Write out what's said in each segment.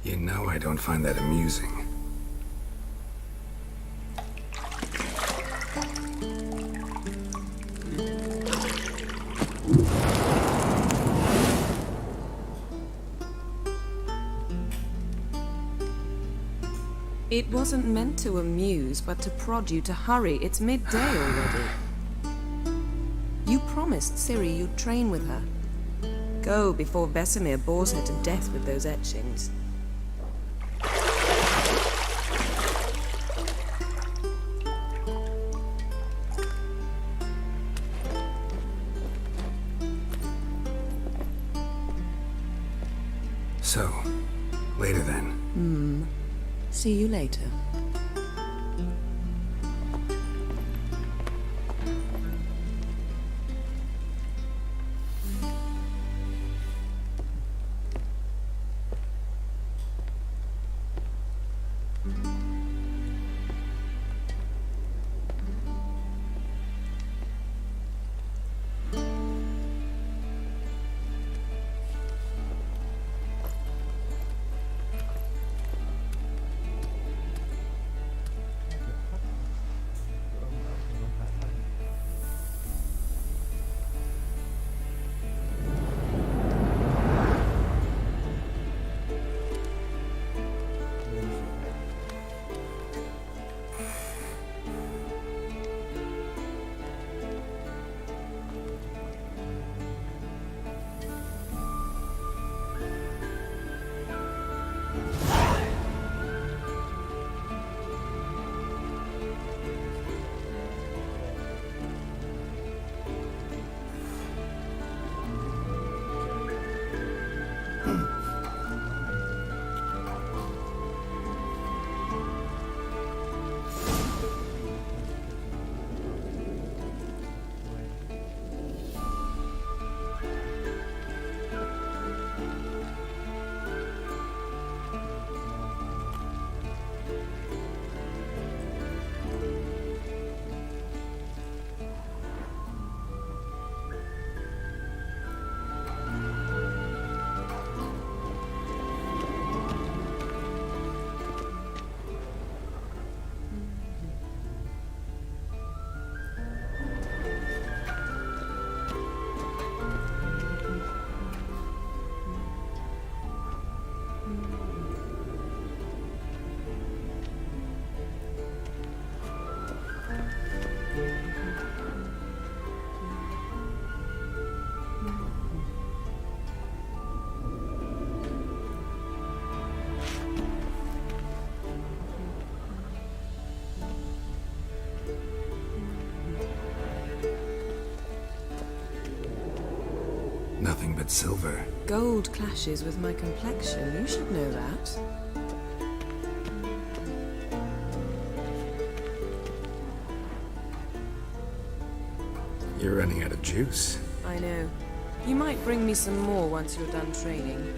You know I don't find that amusing. It wasn't meant to amuse, but to prod you to hurry. It's midday already. You promised Ciri you'd train with her. Go before Vesemir bores her to death with those etchings. So, later then. See you later. Nothing but silver. Gold clashes with my complexion. You should know that. You're running out of juice. I know. You might bring me some more once you're done training.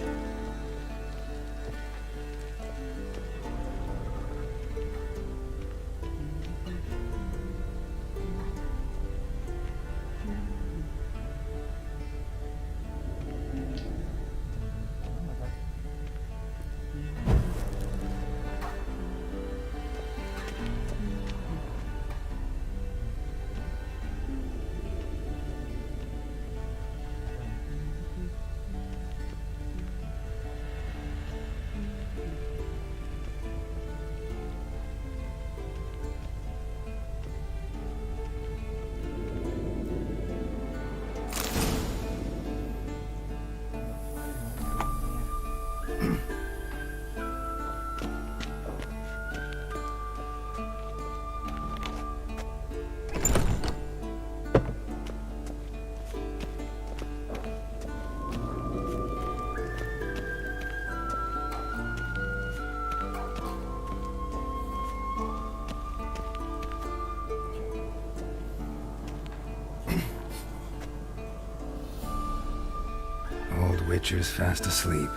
Witcher's fast asleep.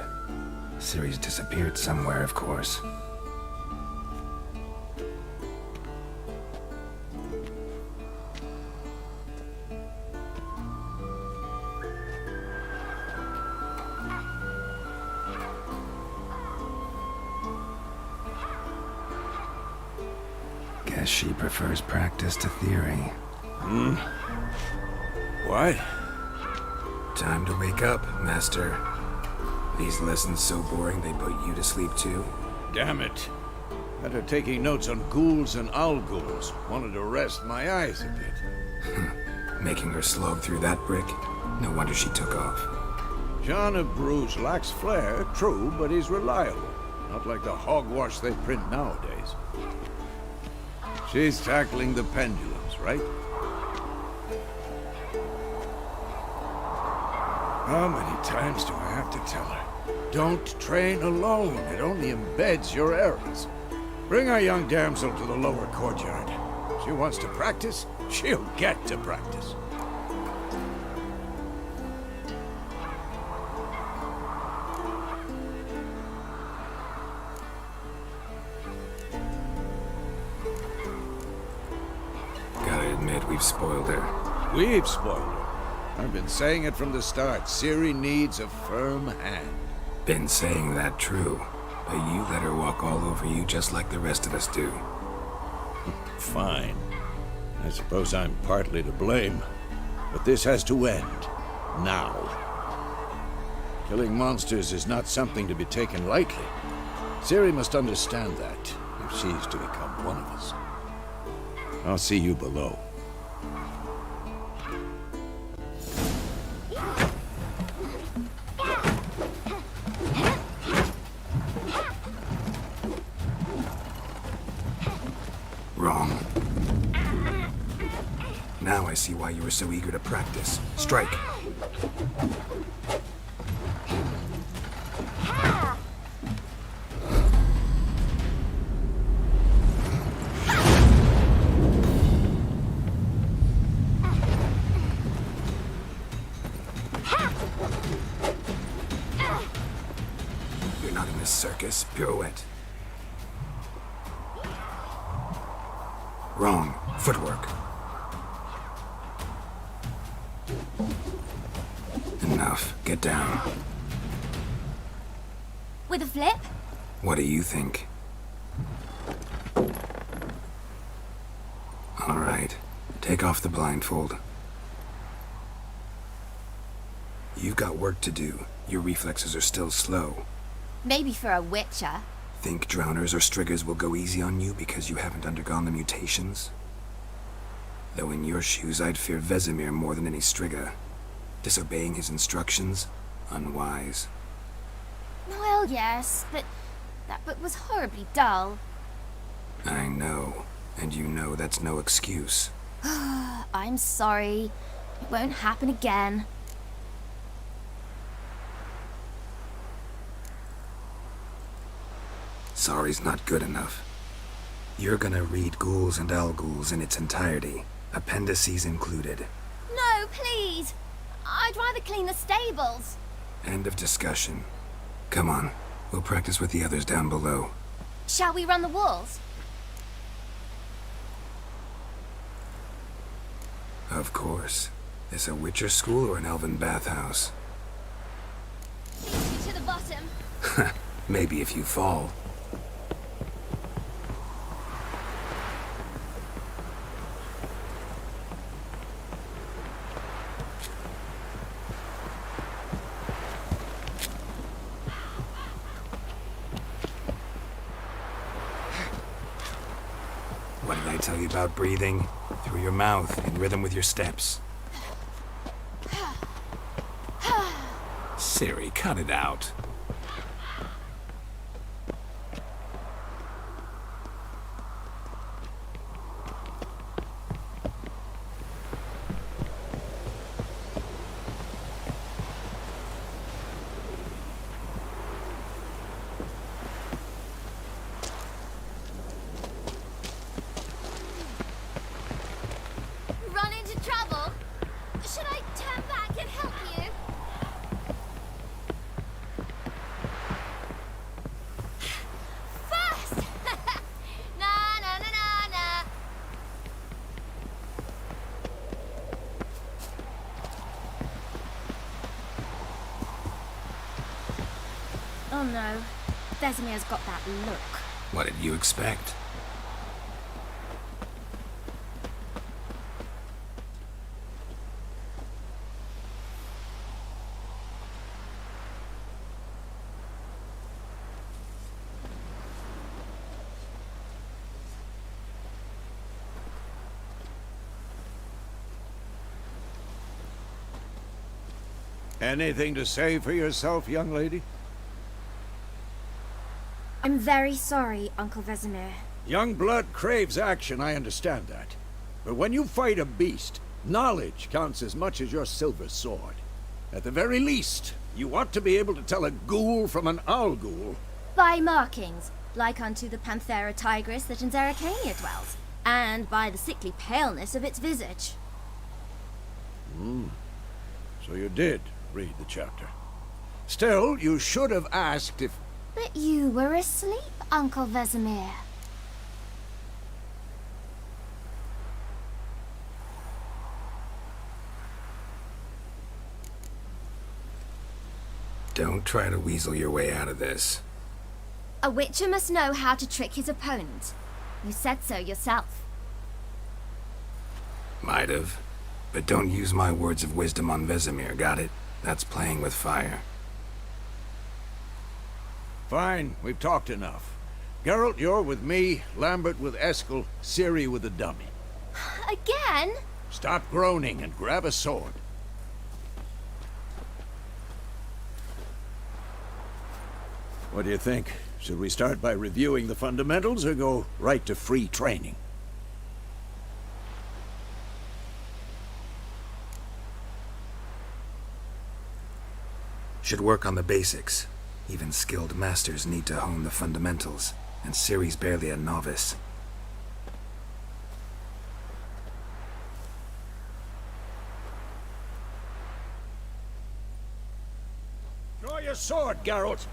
Ciri's disappeared somewhere, of course. Guess she prefers practice to theory. What? Time to wake up, Master. These lessons so boring they put you to sleep too? Damn it. After taking notes on ghouls and owl-ghouls, wanted to rest my eyes a bit. Making her slog through that brick? No wonder she took off. John of Bruges lacks flair, true, but he's reliable. Not like the hogwash they print nowadays. She's tackling the pendulums, right? How many times do I have to tell her? Don't train alone. It only embeds your errors. Bring our young damsel to the lower courtyard. She wants to practice, she'll get to practice. Gotta admit, we've spoiled her. We've spoiled her. I've been saying it from the start. Ciri needs a firm hand. Been saying that true, but you let her walk all over you just like the rest of us do. Fine. I suppose I'm partly to blame. But this has to end. Now. Killing monsters is not something to be taken lightly. Ciri must understand that, if she's to become one of us. I'll see you below. Wrong. Now I see why you were so eager to practice. Strike. You're not in this circus. Pirouette. Wrong. Footwork. Enough. Get down. With a flip? What do you think? All right. Take off the blindfold. You've got work to do. Your reflexes are still slow. Maybe for a witcher. Think drowners or striggers will go easy on you because you haven't undergone the mutations? Though in your shoes, I'd fear Vesemir more than any strigger. Disobeying his instructions? Unwise. Well, yes, but that book was horribly dull. I know. And you know that's no excuse. I'm sorry. It won't happen again. Sorry's not good enough. You're gonna read Ghouls and Owl-Ghouls in its entirety, appendices included. No, please. I'd rather clean the stables. End of discussion. Come on, we'll practice with the others down below. Shall we run the walls? Of course. This a Witcher school or an elven bathhouse? Lead you to the bottom. Maybe if you fall. What did I tell you about breathing? Through your mouth, in rhythm with your steps. Ciri, cut it out. Run into trouble? Should I turn back and help you? Oh no. Vesemir's got that look. What did you expect? Anything to say for yourself, young lady? I'm very sorry, Uncle Vesemir. Young blood craves action, I understand that. But when you fight a beast, knowledge counts as much as your silver sword. At the very least, you ought to be able to tell a ghoul from an owl ghoul. By markings, like unto the Panthera tigris that in Zeracania dwells, and by the sickly paleness of its visage. So you did read the chapter. Still, you should have asked if... But you were asleep, Uncle Vesemir. Don't try to weasel your way out of this. A witcher must know how to trick his opponent. You said so yourself. Might have. But don't use my words of wisdom on Vesemir, got it? That's playing with fire. Fine, we've talked enough. Geralt, you're with me, Lambert with Eskel, Ciri with the dummy. Again? Stop groaning and grab a sword. What do you think? Should we start by reviewing the fundamentals or go right to free training? Should work on the basics. Even skilled masters need to hone the fundamentals, and Ciri's barely a novice. Draw your sword, Geralt!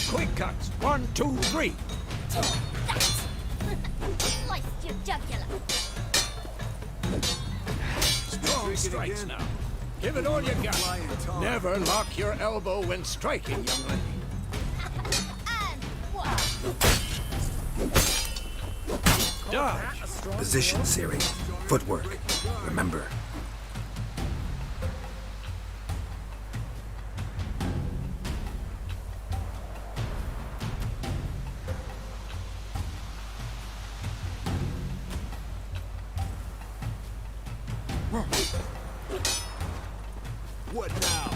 Quick cuts! 1, 2, 3! Sliced your jugular. Strong strikes now. Give it all you got. Never lock your elbow when striking, young lady. And one. Dodge! Position, Ciri. Footwork. Remember. What now?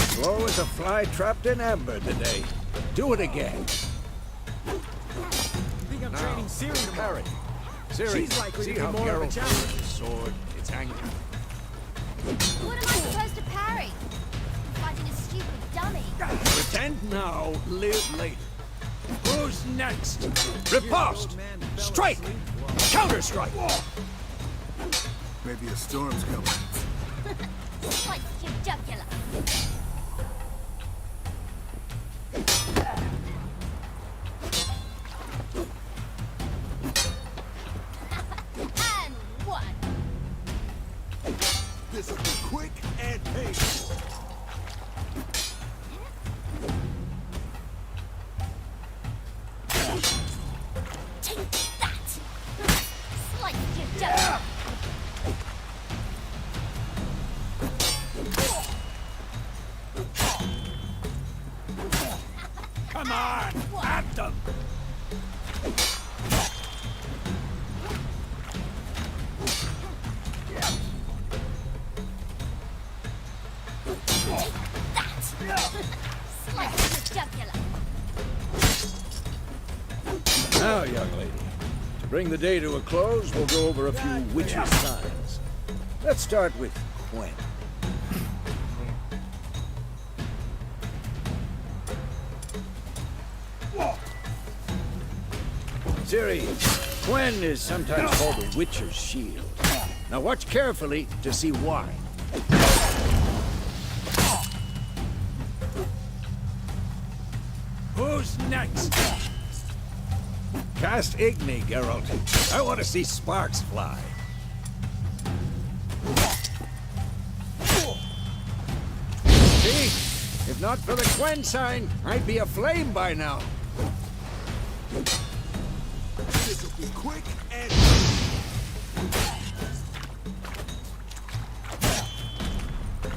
Slow as a fly trapped in amber today. Do it again. I think I'm training Ciri tomorrow. Parry. Ciri, She's likely see to be how more of a Geralt challenge. throws his sword. It's hanging. What am I supposed to parry? I'm fighting a stupid dummy. Pretend now, live later. Who's next? Riposte! Strike! Counter-strike! Maybe a storm's coming. Sliced your jugular. And one. This will be quick and painless. Take that. Sliced your jugular. Come on! At them! Slice the jugular. Now, young lady, to bring the day to a close, we'll go over a few witches' signs. Let's start with Quen. Ciri, Quen is sometimes called the Witcher's Shield. Now watch carefully to see why. Who's next? Cast Igni, Geralt. I want to see sparks fly. See? If not for the Quen sign, I'd be aflame by now. This'll be quick and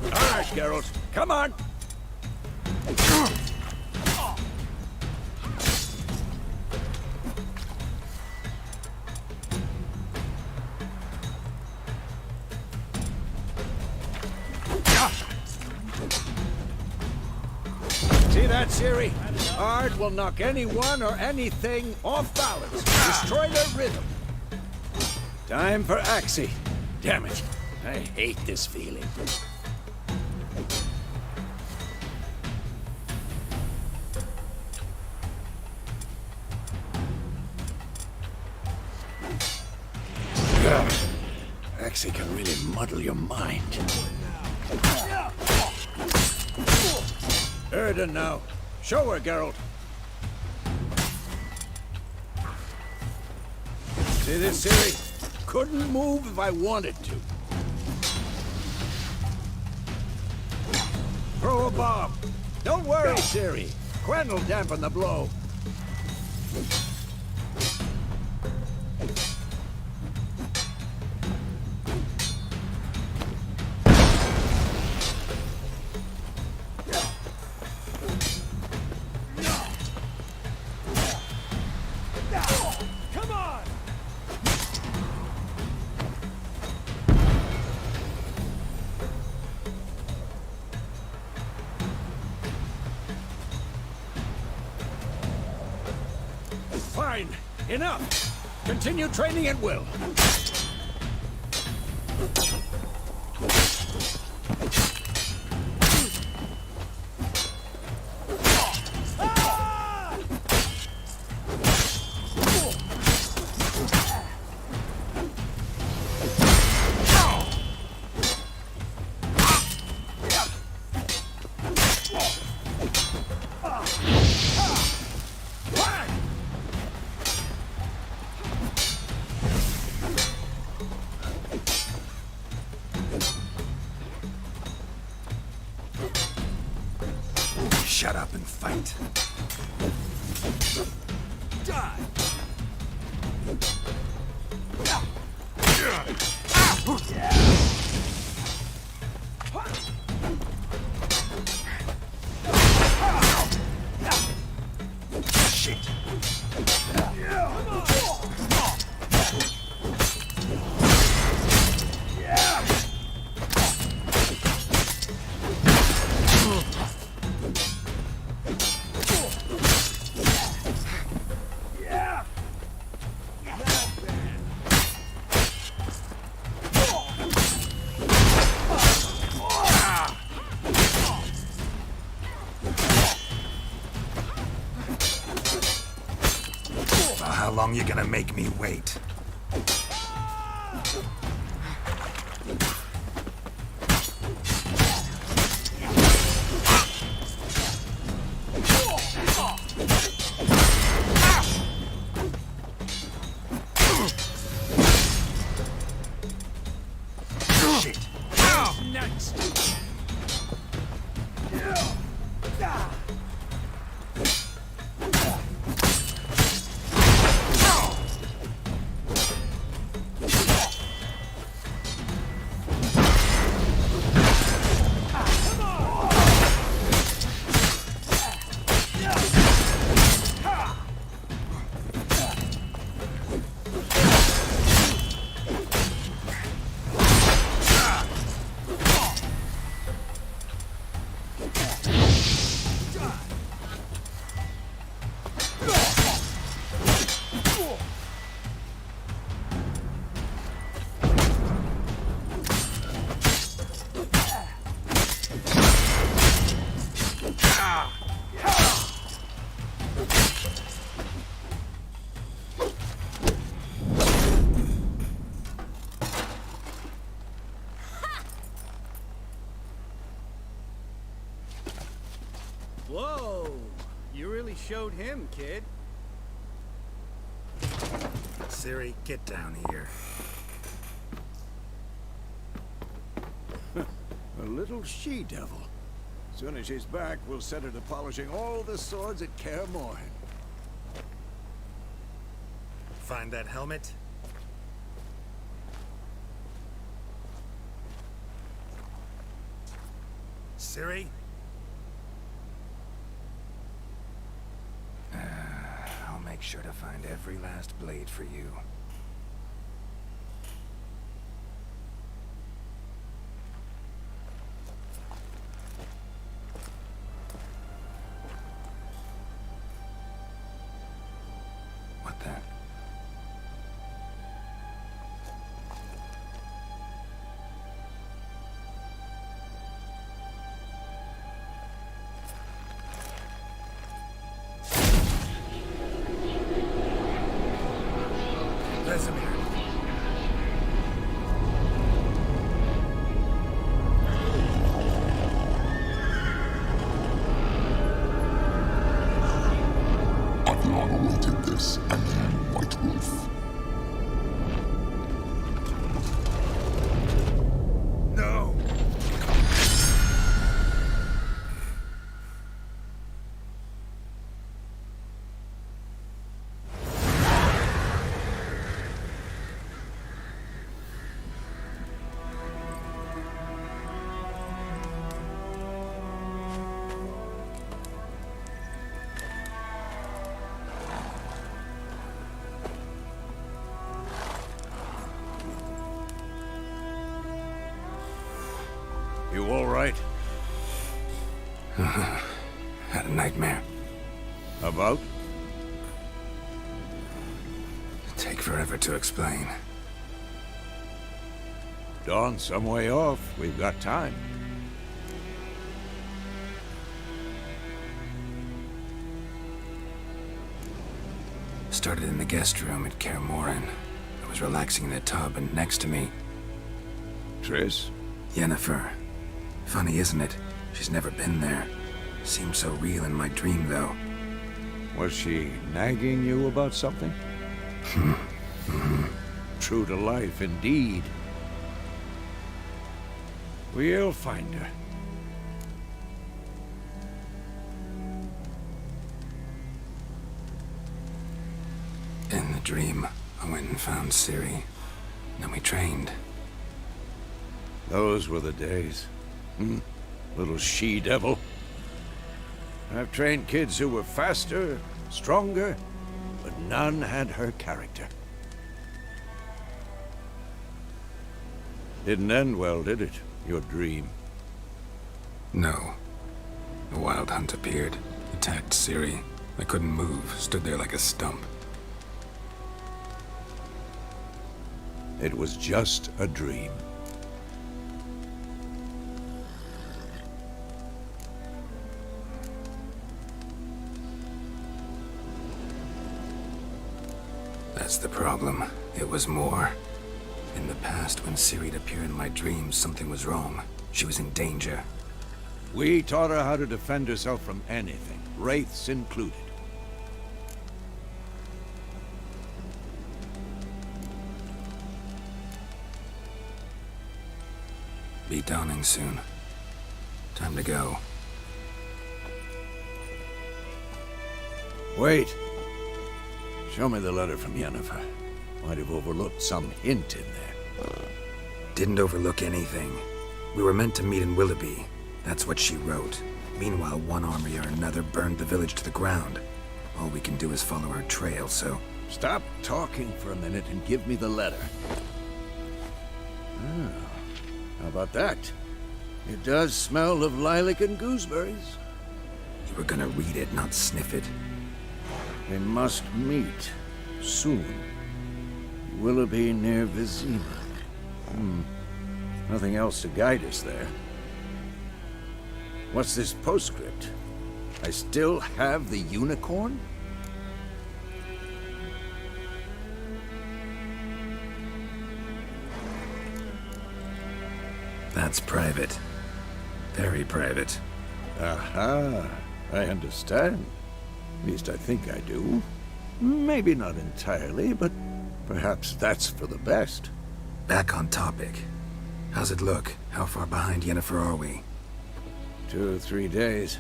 All right, Geralt. Come on. See that, Ciri? Art will knock anyone or anything off balance, destroy their rhythm. Time for Axie. Damn it, I hate this feeling. Axie can really muddle your mind. Erden now. Show her, Geralt. See this, Ciri? Couldn't move if I wanted to. Throw a bomb. Don't worry, Ciri. Quen will dampen the blow. Come on! Fine. Enough. Continue training at will. Shut up and fight. die. Shit. How long you gonna make me wait? Shit. Next. Whoa! You really showed him, kid. Ciri, get down here. A little she-devil. Soon as she's back, we'll set her to polishing all the swords at Kaer Morhen. Find that helmet? Ciri? I'll make sure to find every last blade for you. What the? Vesemir. Avion awaited this, and then White Wolf. No! You all right? Had a nightmare. About? Take forever to explain. Dawn's some way off. We've got time. Started in the guest room at Kaer Morhen. I was relaxing in a tub, and next to me, Triss? Yennefer. Funny, isn't it? She's never been there. Seemed so real in my dream, though. Was she nagging you about something? True to life, indeed. We'll find her. In the dream, I went and found Ciri. Then we trained. Those were the days. Little she-devil. I've trained kids who were faster, stronger, but none had her character. Didn't end well, did it? Your dream? No. The Wild Hunt appeared, attacked Ciri. I couldn't move, stood there like a stump. It was just a dream. That's the problem. It was more. In the past, when Ciri'd appear in my dreams, something was wrong. She was in danger. We taught her how to defend herself from anything, wraiths included. Be dawning soon. Time to go. Wait. Show me the letter from Yennefer. Might have overlooked some hint in there. Didn't overlook anything. We were meant to meet in Willoughby. That's what she wrote. Meanwhile, one army or another burned the village to the ground. All we can do is follow her trail, so... Stop talking for a minute and give me the letter. How about that? It does smell of lilac and gooseberries. You were gonna read it, not sniff it. They must meet soon. Willoughby near Vizima. Nothing else to guide us there. What's this postscript? I still have the unicorn? That's private. Very private. Aha. I understand. At least I think I do. Maybe not entirely, but perhaps that's for the best. Back on topic. How's it look? How far behind Yennefer are we? 2 or 3 days.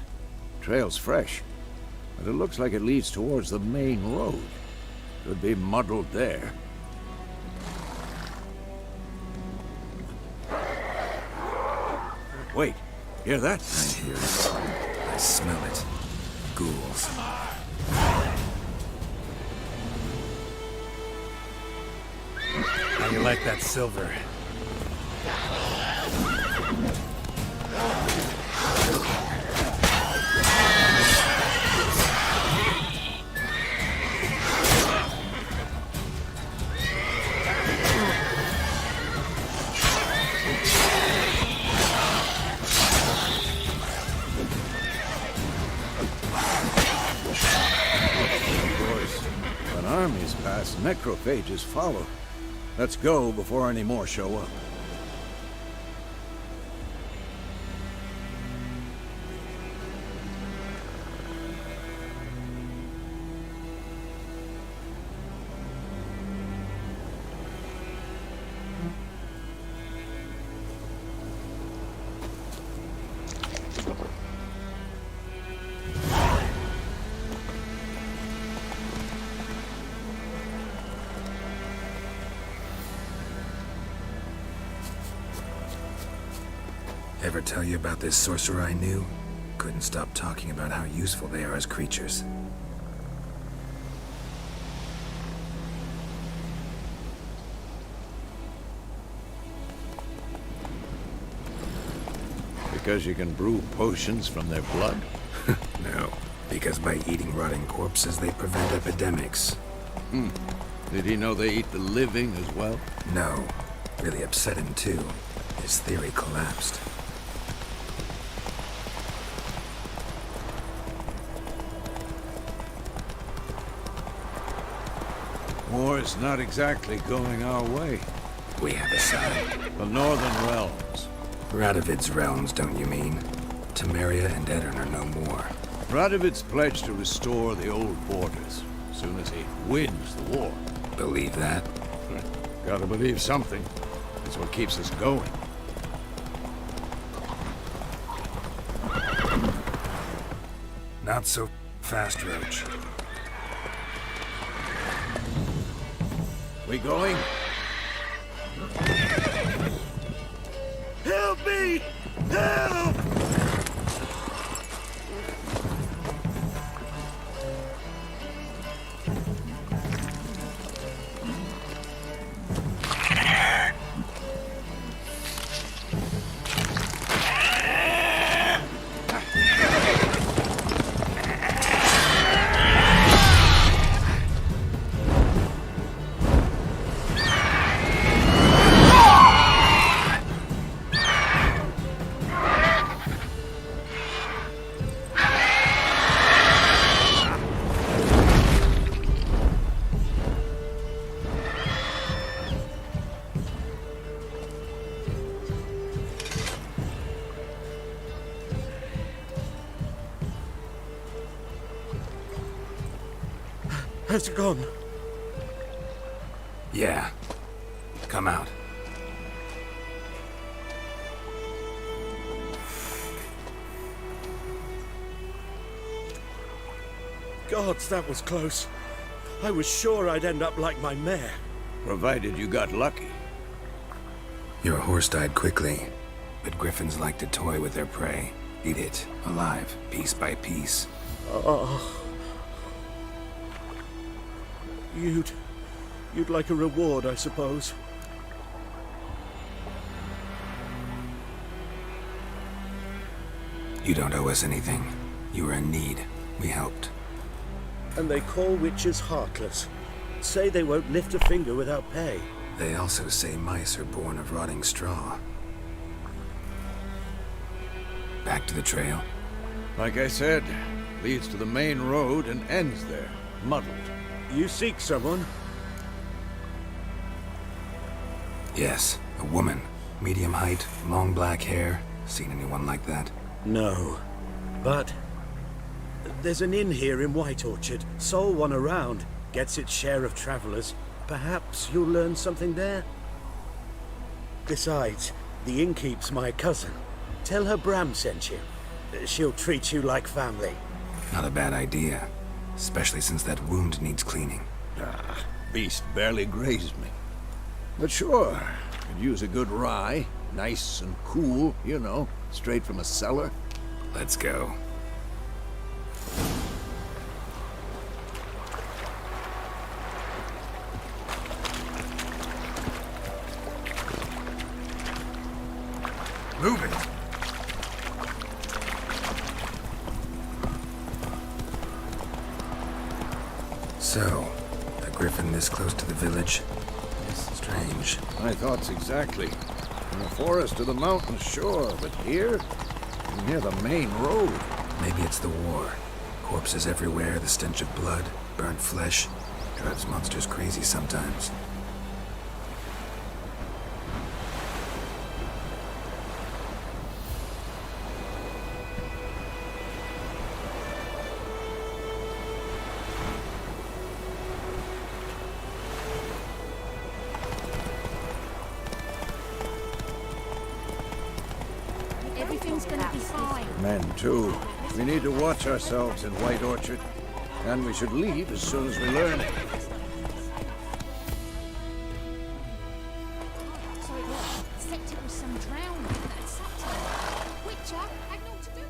Trail's fresh, but it looks like it leads towards the main road. Could be muddled there. Wait, hear that? I hear it. I smell it. Ghouls. How you like that silver? When armies pass, necrophages follow. Let's go before any more show up. Ever tell you about this sorcerer I knew? Couldn't stop talking about how useful they are as creatures. Because you can brew potions from their blood? No, because by eating rotting corpses, they prevent epidemics. Did he know they eat the living as well? No, really upset him too. His theory collapsed. War's not exactly going our way. We have a side. The Northern Realms. Radovid's realms, don't you mean? Temeria and Edirn are no more. Radovid's pledged to restore the old borders as soon as he wins the war. Believe that? Gotta believe something. It's what keeps us going. Not so fast, Roach. We going? Help me! Help! Has it gone? Yeah. Come out. Gods, that was close. I was sure I'd end up like my mare. Provided you got lucky. Your horse died quickly, but griffins like to toy with their prey. Eat it, alive, piece by piece. Oh. You'd like a reward, I suppose. You don't owe us anything. You were in need. We helped. And they call witches heartless. Say they won't lift a finger without pay. They also say mice are born of rotting straw. Back to the trail. Like I said, leads to the main road and ends there, muddled. You seek someone? Yes, a woman. Medium height, long black hair. Seen anyone like that? No. But There's an inn here in White Orchard. Sole one around. Gets its share of travellers. Perhaps you'll learn something there? Besides, the innkeep's my cousin. Tell her Bram sent you. She'll treat you like family. Not a bad idea. Especially since that wound needs cleaning. Beast barely grazed me. But sure, could use a good rye. Nice and cool, you know, straight from a cellar. Let's go. Move it! So, a griffin this close to the village? Strange. My thoughts exactly. In the forest or the mountains, sure, but here? Near the main road. Maybe it's the war. Corpses everywhere, the stench of blood, burnt flesh. Drives monsters crazy sometimes. Everything's gonna be fine. Men, too. We need to watch ourselves in White Orchard. And we should leave as soon as we learn it. So it was. Except it was some drowning that had sucked him. Witcher had naught to do.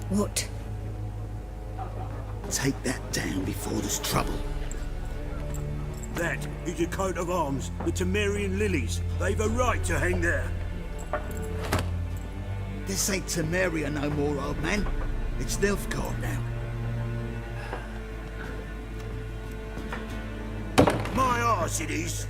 What? Take that down before there's trouble. That is a coat of arms, the Temerian lilies. They've a right to hang there. This ain't Temeria no more, old man. It's Nilfgaard now. My arse it is.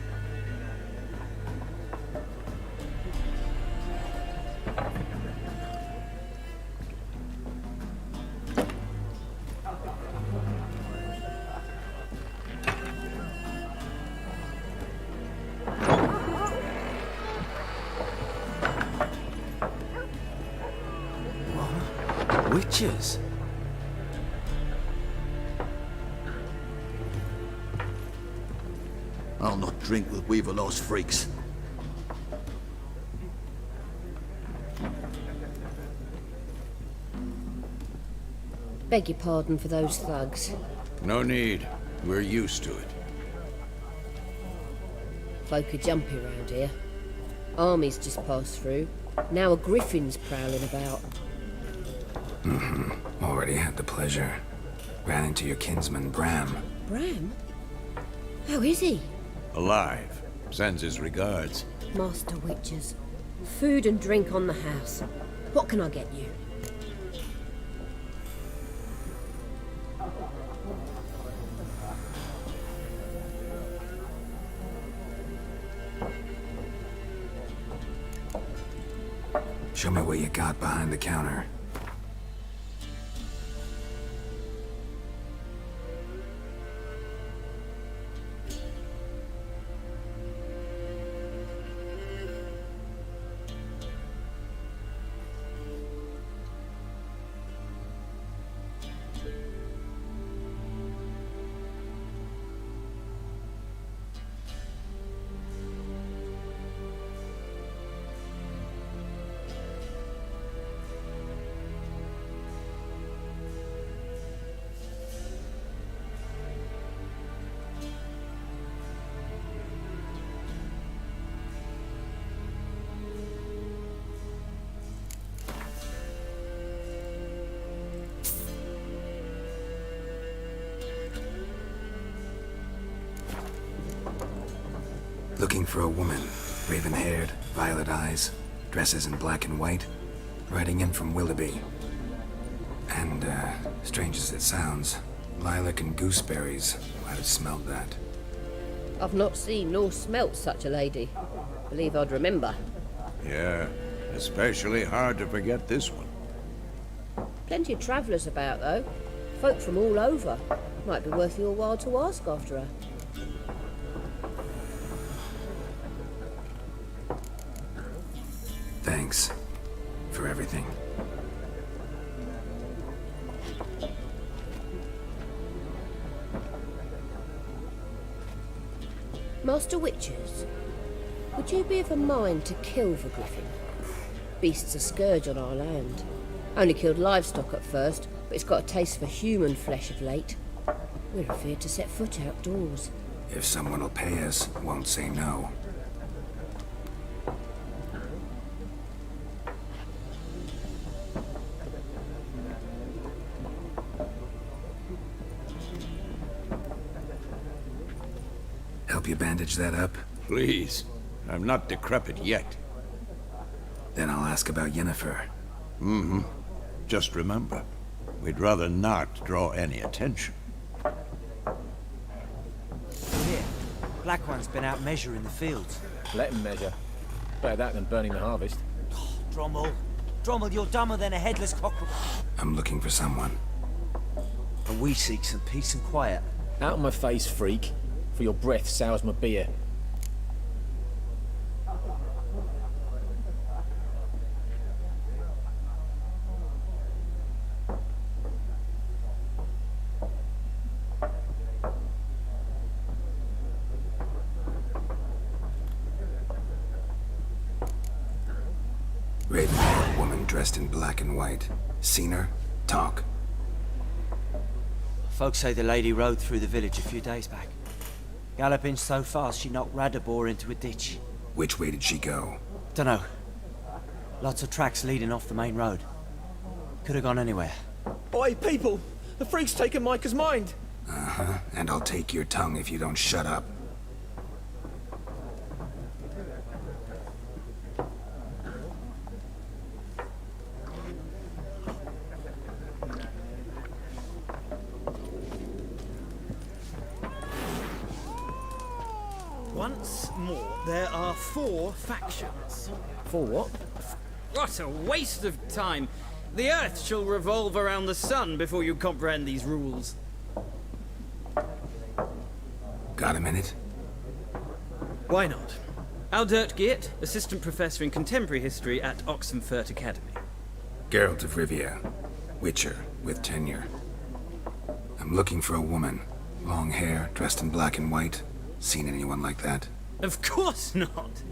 Witches? I'll not drink with Weaverlaw's freaks. Beg your pardon for those thugs. No need. We're used to it. Folk are jumpy around here. Armies just passed through. Now a griffin's prowling about. Already had the pleasure. Ran into your kinsman, Bram. Bram? How is he? Alive. Sends his regards. Master Witchers. Food and drink on the house. What can I get you? Show me what you got behind the counter. Looking for a woman. Raven-haired, violet eyes, dresses in black and white. Riding in from Willoughby. And, strange as it sounds, lilac and gooseberries. Might have smelled that. I've not seen nor smelt such a lady. Believe I'd remember. Yeah, especially hard to forget this one. Plenty of travellers about, though. Folk from all over. Might be worth your while to ask after her. Thanks for everything. Master Witchers, would you be of a mind to kill the griffin? Beast's a scourge on our land. Only killed livestock at first, but it's got a taste for human flesh of late. We're afeard to set foot outdoors. If someone will pay us, won't say no. Help you bandage that up? Please. I'm not decrepit yet. Then I'll ask about Yennefer. Mm-hmm. Just remember, we'd rather not draw any attention. Here, Black One's been out measuring the fields. Let him measure. Better that than burning the harvest. Oh, Drommel. Drommel, you're dumber than a headless cockroach. I'm looking for someone. And we seek some peace and quiet. Out of my face, freak. For your breath sours my beer. Raven-haired woman dressed in black and white. Seen her? Talk. Folks say the lady rode through the village a few days back. Galloping so fast she knocked Radabor into a ditch. Which way did she go? Dunno. Lots of tracks leading off the main road. Could have gone anywhere. Oi, people! The freak's taken Micah's mind! Uh-huh. And I'll take your tongue if you don't shut up. Once more, there are 4 factions. For what? What a waste of time! The Earth shall revolve around the sun before you comprehend these rules. Got a minute? Why not? Aldert Geert, Assistant Professor in Contemporary History at Oxenfurt Academy. Geralt of Rivia. Witcher, with tenure. I'm looking for a woman. Long hair, dressed in black and white. Seen anyone like that? Of course not!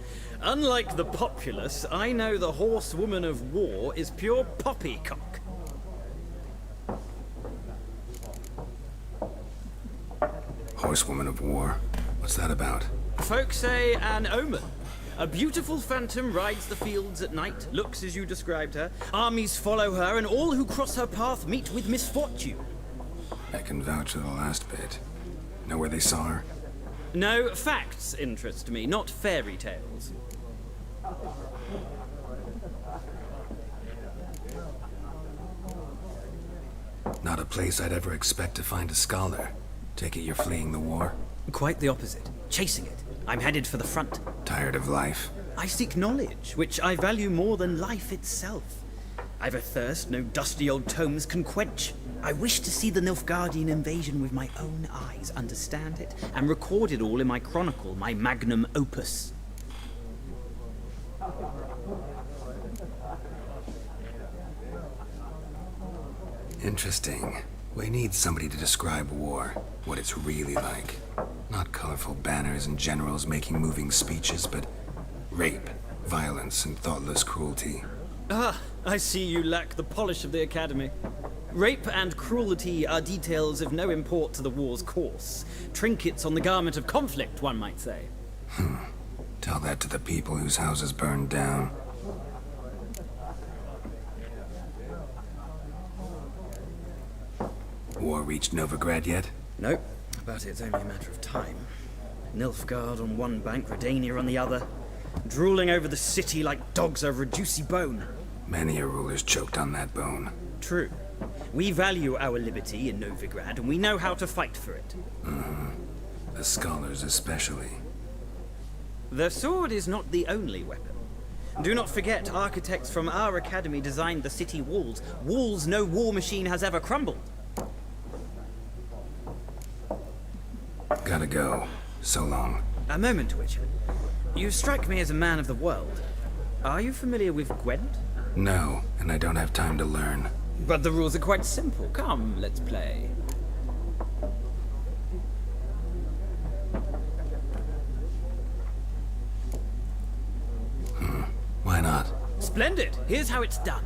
Unlike the populace, I know the horsewoman of war is pure poppycock. Horsewoman of war? What's that about? Folk say an omen. A beautiful phantom rides the fields at night, looks as you described her. Armies follow her, and all who cross her path meet with misfortune. I can vouch for the last bit. Know where they saw her? No, facts interest me, not fairy tales. Not a place I'd ever expect to find a scholar. Take it you're fleeing the war? Quite the opposite. Chasing it. I'm headed for the front. Tired of life? I seek knowledge, which I value more than life itself. I've a thirst no dusty old tomes can quench. I wish to see the Nilfgaardian invasion with my own eyes, understand it, and record it all in my chronicle, my magnum opus. Interesting. We need somebody to describe war, what it's really like. Not colorful banners and generals making moving speeches, but rape, violence, and thoughtless cruelty. Ah, I see you lack the polish of the Academy. Rape and cruelty are details of no import to the war's course. Trinkets on the garment of conflict, one might say. Tell that to the people whose houses burned down. War reached Novigrad yet? Nope, but it's only a matter of time. Nilfgaard on one bank, Redania on the other. Drooling over the city like dogs over a juicy bone. Many a ruler's choked on that bone. True. We value our liberty in Novigrad, and we know how to fight for it. The scholars especially. The sword is not the only weapon. Do not forget, architects from our academy designed the city walls. Walls no war machine has ever crumbled. Gotta go. So long. A moment, Witcher. You strike me as a man of the world. Are you familiar with Gwent? No, and I don't have time to learn. But the rules are quite simple. Come, let's play. Why not? Splendid! Here's how it's done.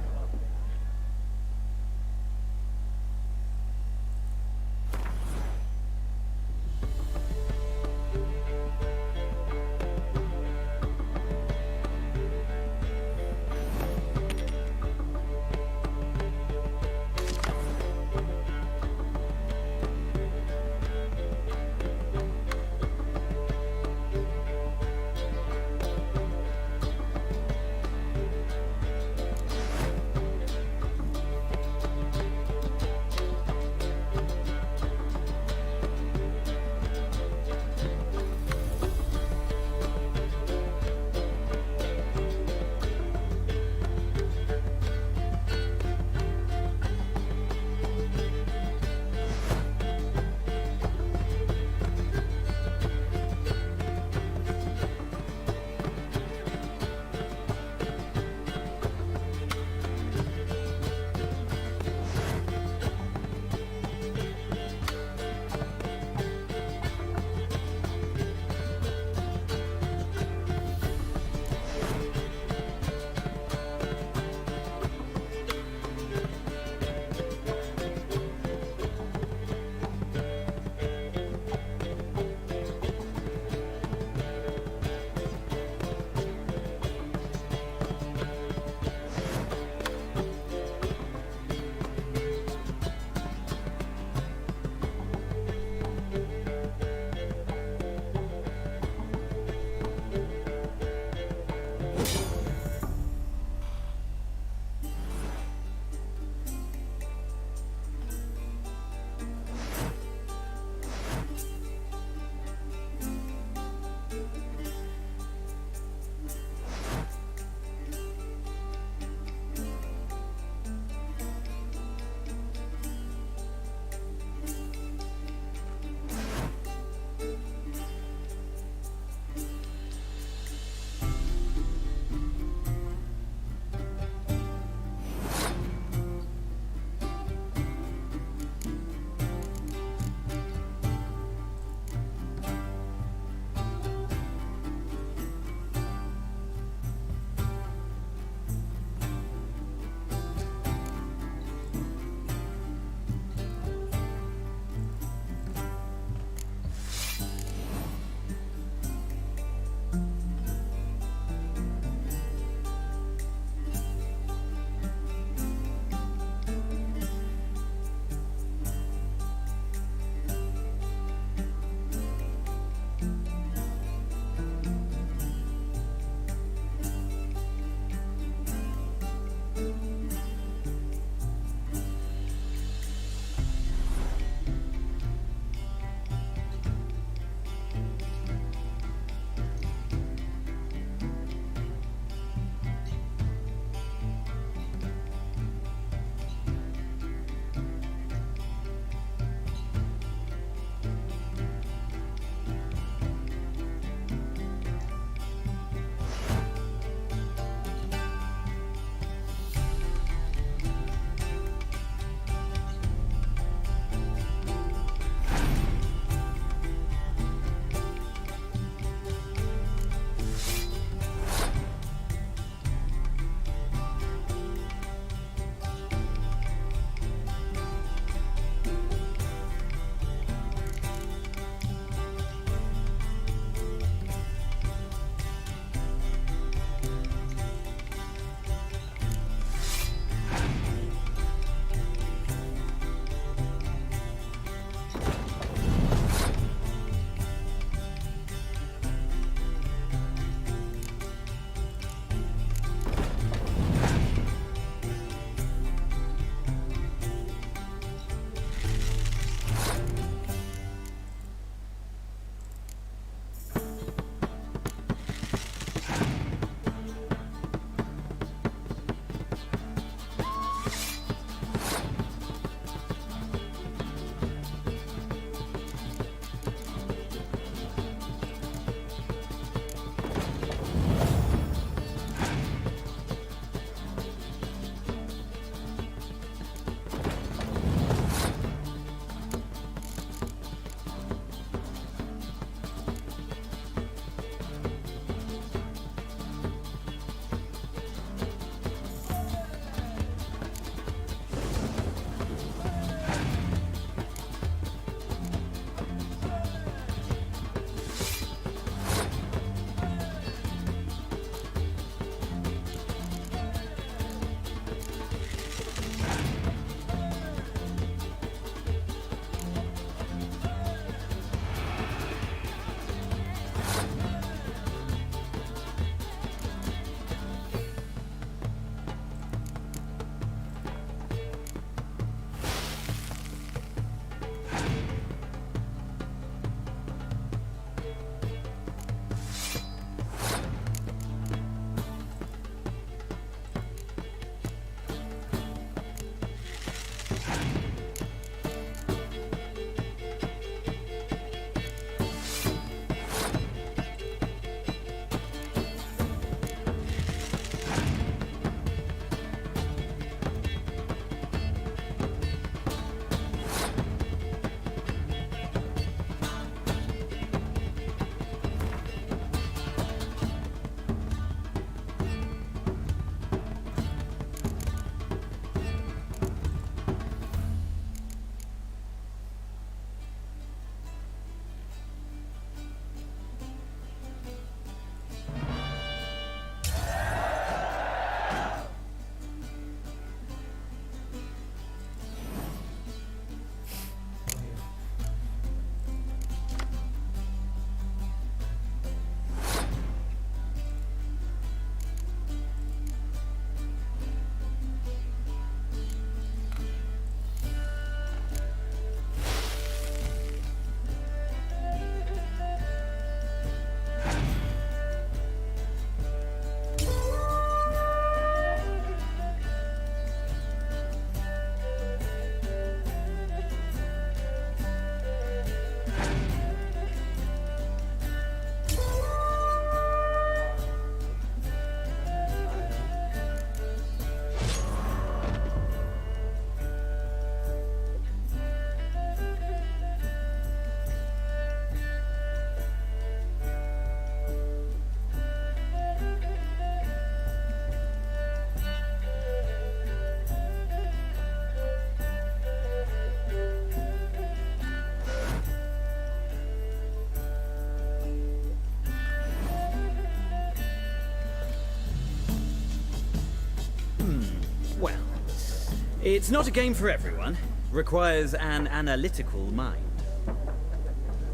It's not a game for everyone. Requires an analytical mind.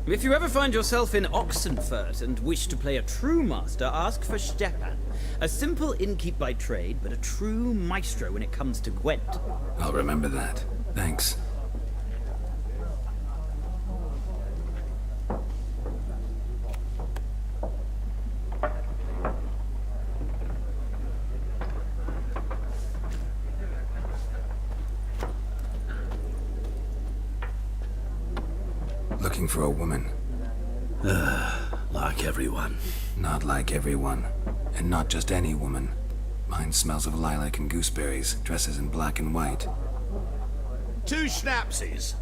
If you ever find yourself in Oxenfurt and wish to play a true master, ask for Stepan. A simple innkeep by trade, but a true maestro when it comes to Gwent. I'll remember that. Thanks. Looking for a woman. Like everyone. Not like everyone. And not just any woman. Mine smells of lilac and gooseberries, dresses in black and white. 2 schnapsies.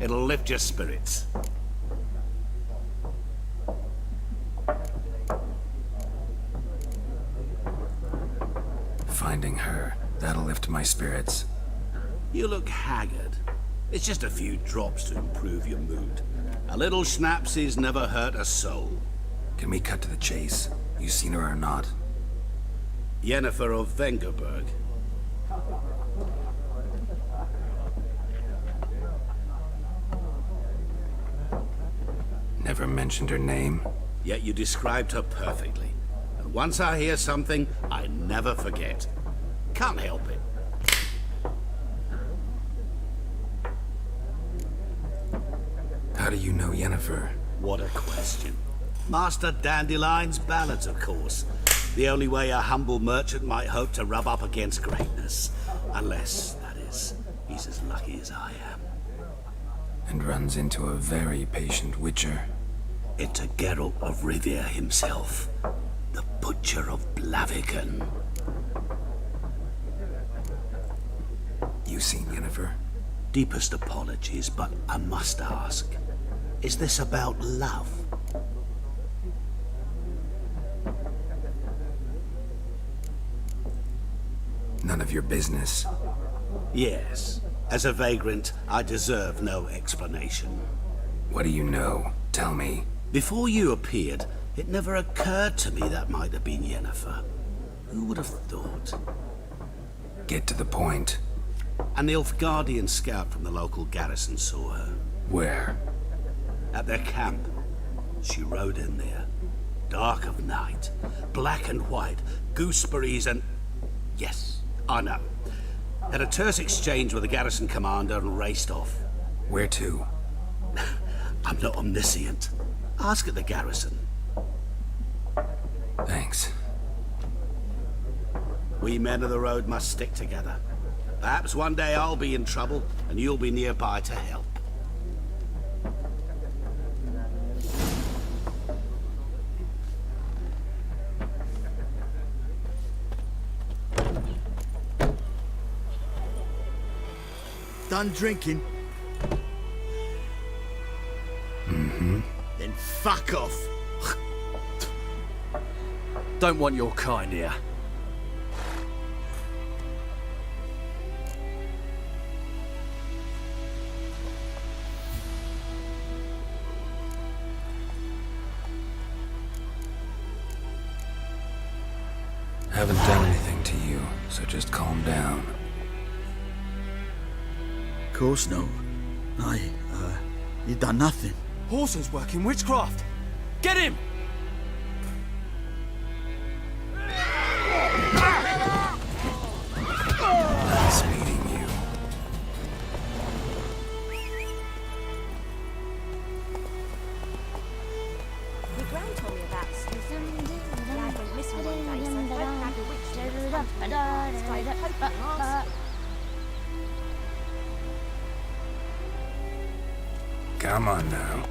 It'll lift your spirits. Finding her, that'll lift my spirits. You look haggard. It's just a few drops to improve your mood. A little schnapsies never hurt a soul. Can we cut to the chase? You seen her or not? Yennefer of Vengerberg. Never mentioned her name. Yet you described her perfectly. And once I hear something, I never forget. Can't help it. How do you know Yennefer? What a question. Master Dandelion's ballads, of course. The only way a humble merchant might hope to rub up against greatness. Unless, that is, he's as lucky as I am. And runs into a very patient witcher. Into Geralt of Rivia himself. The Butcher of Blaviken. You seen Yennefer? Deepest apologies, but I must ask. Is this about love? None of your business. Yes. As a vagrant, I deserve no explanation. What do you know? Tell me. Before you appeared, it never occurred to me that might have been Yennefer. Who would have thought? Get to the point. An Nilfgaardian scout from the local garrison saw her. Where? At their camp. She rode in there. Dark of night. Black and white. Gooseberries and... Yes, I know. Had a terse exchange with the garrison commander and raced off. Where to? I'm not omniscient. Ask at the garrison. Thanks. We men of the road must stick together. Perhaps one day I'll be in trouble, and you'll be nearby to help. Done drinking? Mm-hmm. Then fuck off. Don't want your kind here. Haven't done anything to you, so just calm down. Of course no. You done nothing. Horson's working witchcraft. Get him! Nice meeting you. My gran told me about Lad went missing one day, so I went back a witch started poking and asking. Come on now.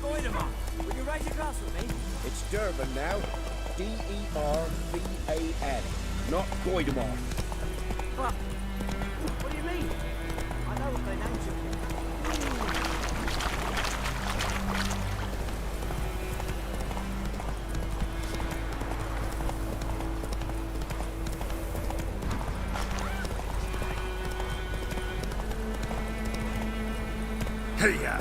Will you raise your glass with me? It's Durban now. D-E-R-B-A-N. Not Goidemar. But, what do you mean? I know what their names are. Hey-ya!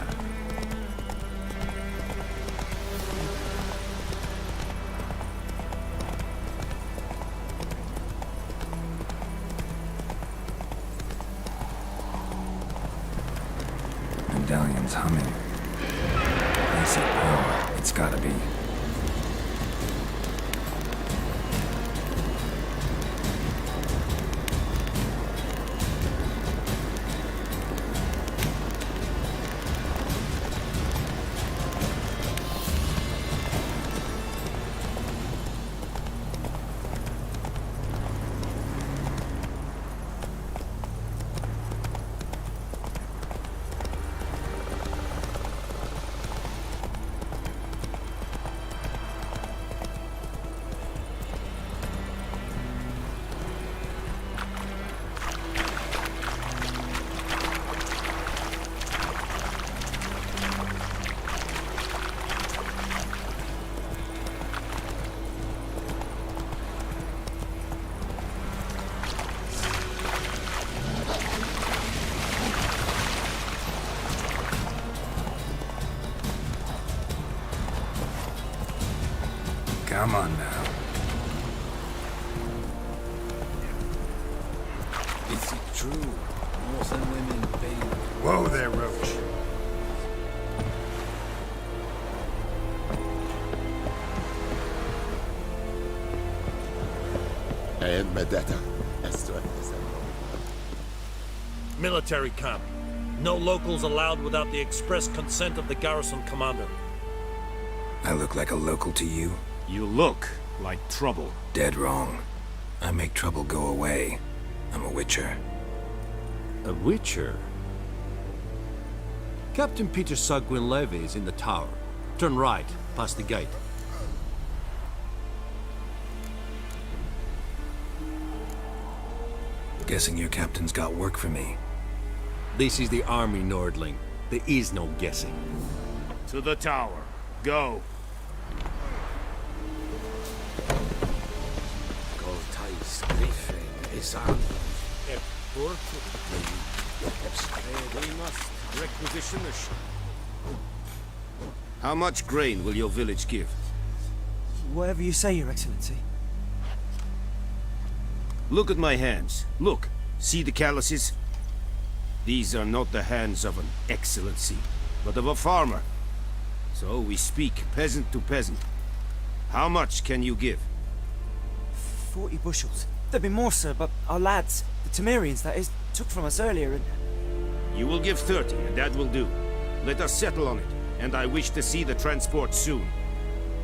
engine's humming. Basic power, it's gotta be. Come on now. Is it true? Northern women pay. Whoa there, Roach. Military camp. No locals allowed without the express consent of the garrison commander. I look like a local to you? You look like trouble. Dead wrong. I make trouble go away. I'm a witcher. A witcher? Captain Peter Sagwin Levy is in the tower. Turn right, past the gate. Guessing your captain's got work for me. This is the army, Nordling. There is no guessing. To the tower. Go. How much grain will your village give? Whatever you say, Your Excellency. Look at my hands. Look. See the calluses? These are not the hands of an excellency, but of a farmer. So we speak peasant to peasant. How much can you give? 40 bushels. There'd be more, sir, but our lads, the Temerians, that is, took from us earlier and... You will give 30, and that will do. Let us settle on it, and I wish to see the transport soon.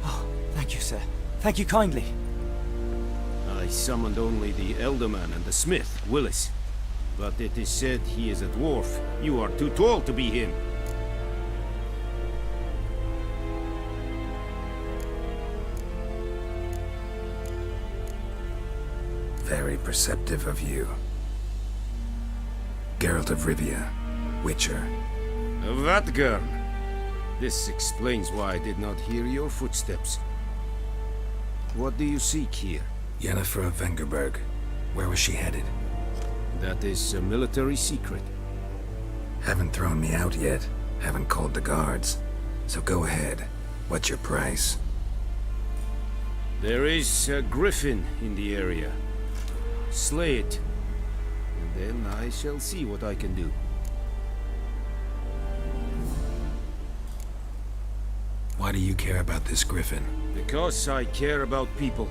Oh, thank you, sir. Thank you kindly. I summoned only the Elderman and the smith, Willis. But it is said he is a dwarf. You are too tall to be him. Very perceptive of you. Geralt of Rivia, Witcher. Vatgern! This explains why I did not hear your footsteps. What do you seek here? Yennefer of Vengerberg. Where was she headed? That is a military secret. Haven't thrown me out yet. Haven't called the guards. So go ahead. What's your price? There is a griffin in the area. Slay it. And then I shall see what I can do. Why do you care about this griffin? Because I care about people.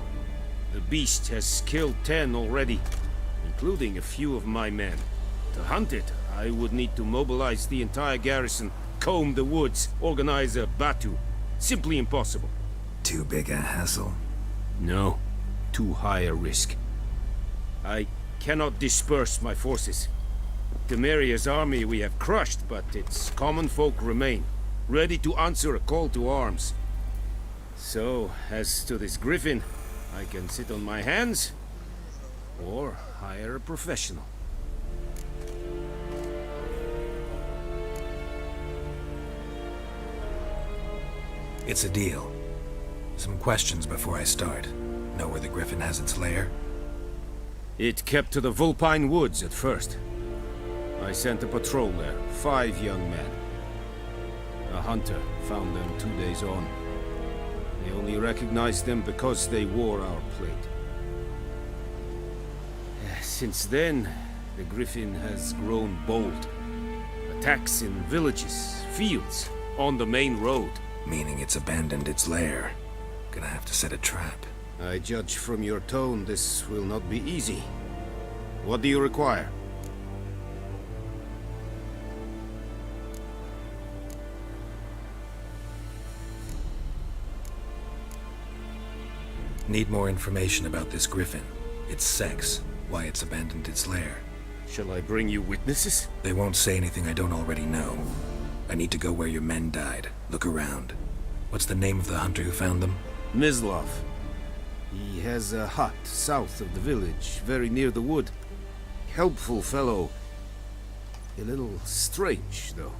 The beast has killed 10 already, including a few of my men. To hunt it, I would need to mobilize the entire garrison, comb the woods, organize a batu. Simply impossible. Too big a hassle? No. Too high a risk. I cannot disperse my forces. Temeria's army we have crushed, but its common folk remain, ready to answer a call to arms. So, as to this griffin, I can sit on my hands, or hire a professional. It's a deal. Some questions before I start. Know where the griffin has its lair? It kept to the Vulpine Woods at first. I sent a patrol there, 5 young men. A hunter found them 2 days on. They only recognized them because they wore our plate. Since then, the griffin has grown bold. Attacks in villages, fields, on the main road. Meaning it's abandoned its lair. Gonna have to set a trap. I judge from your tone this will not be easy. What do you require? Need more information about this griffin. Its sex, why it's abandoned its lair. Shall I bring you witnesses? They won't say anything I don't already know. I need to go where your men died. Look around. What's the name of the hunter who found them? Mislav. He has a hut south of the village, very near the wood. Helpful fellow. A little strange, though.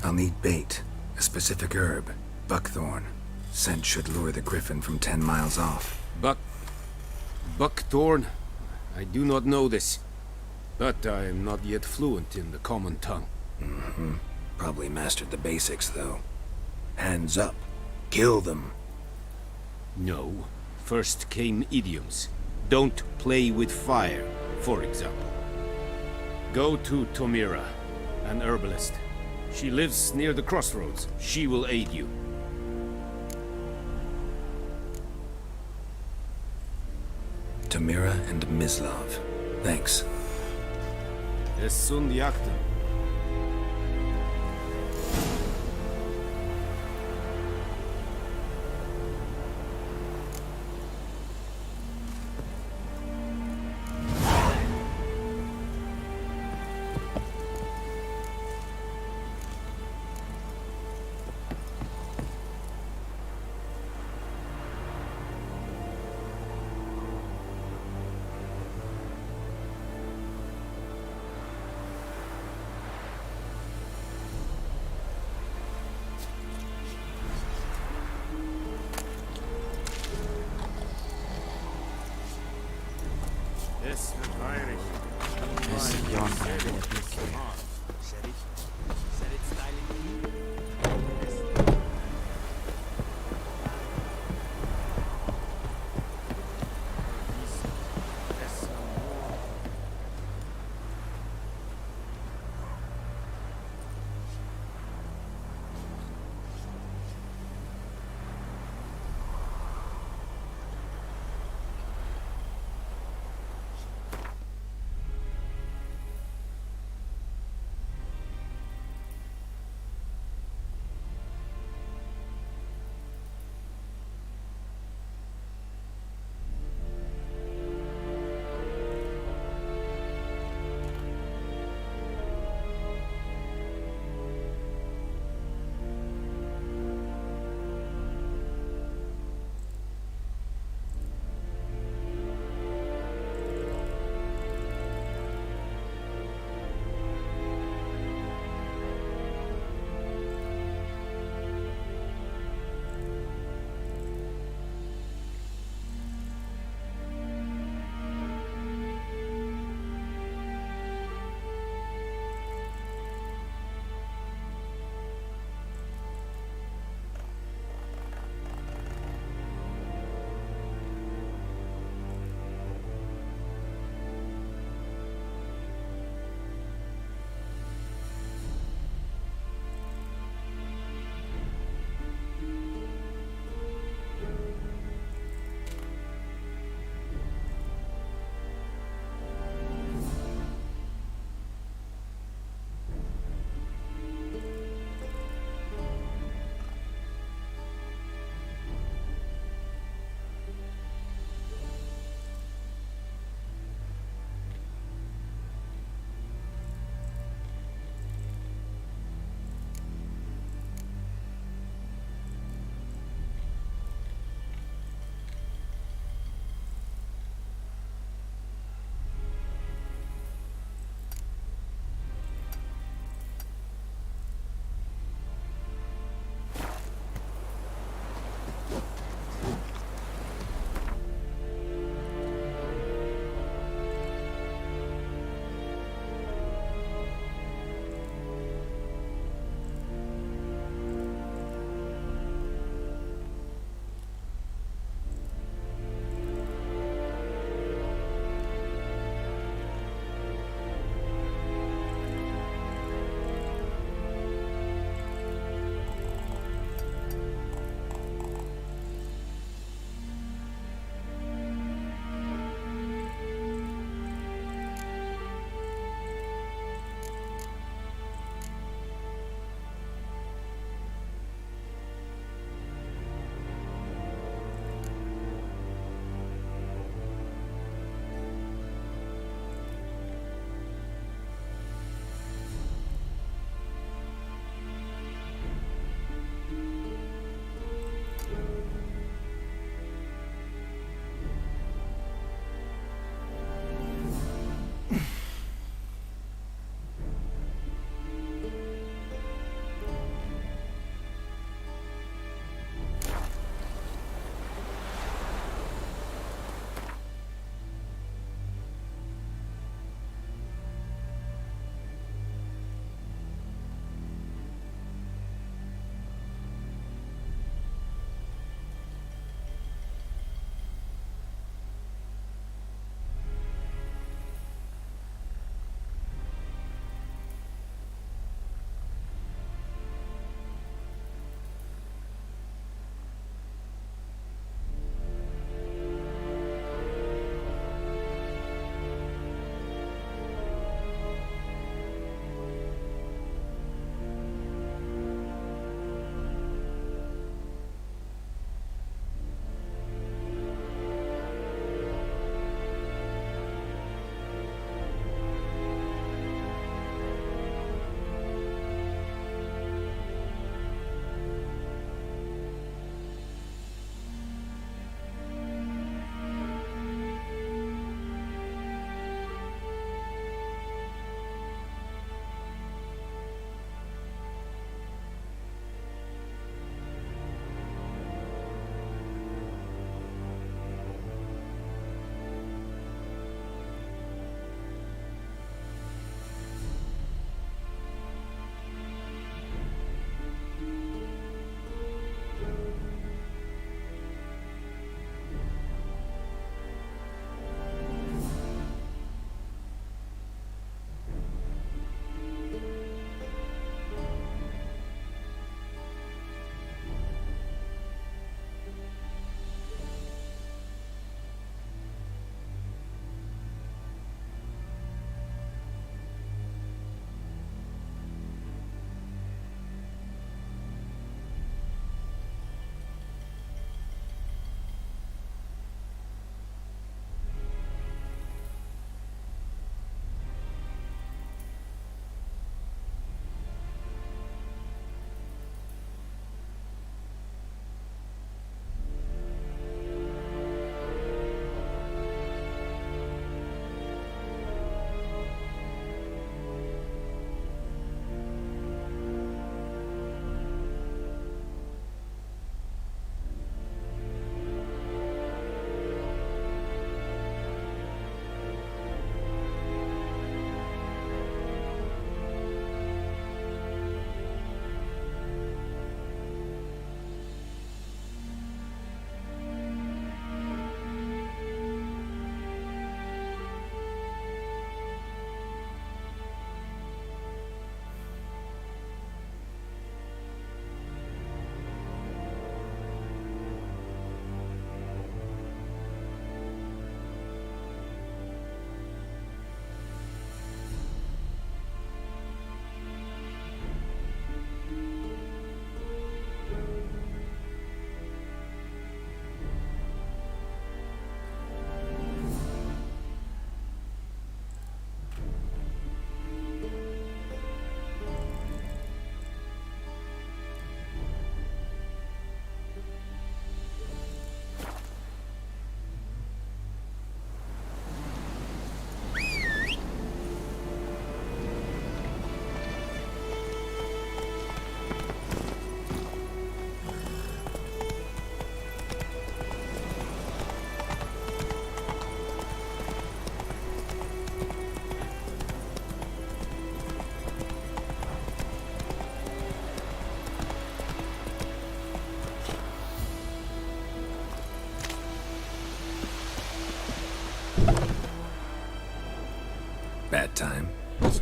I'll need bait. A specific herb. Buckthorn. Scent should lure the griffin from 10 miles off. Buckthorn? I do not know this. But I am not yet fluent in the common tongue. Mm-hmm. Probably mastered the basics, though. Hands up. Kill them. No. First came idioms. Don't play with fire, for example. Go to Tomira, an herbalist. She lives near the crossroads. She will aid you. Tamira and Mislav. Thanks. Es sunt jakten.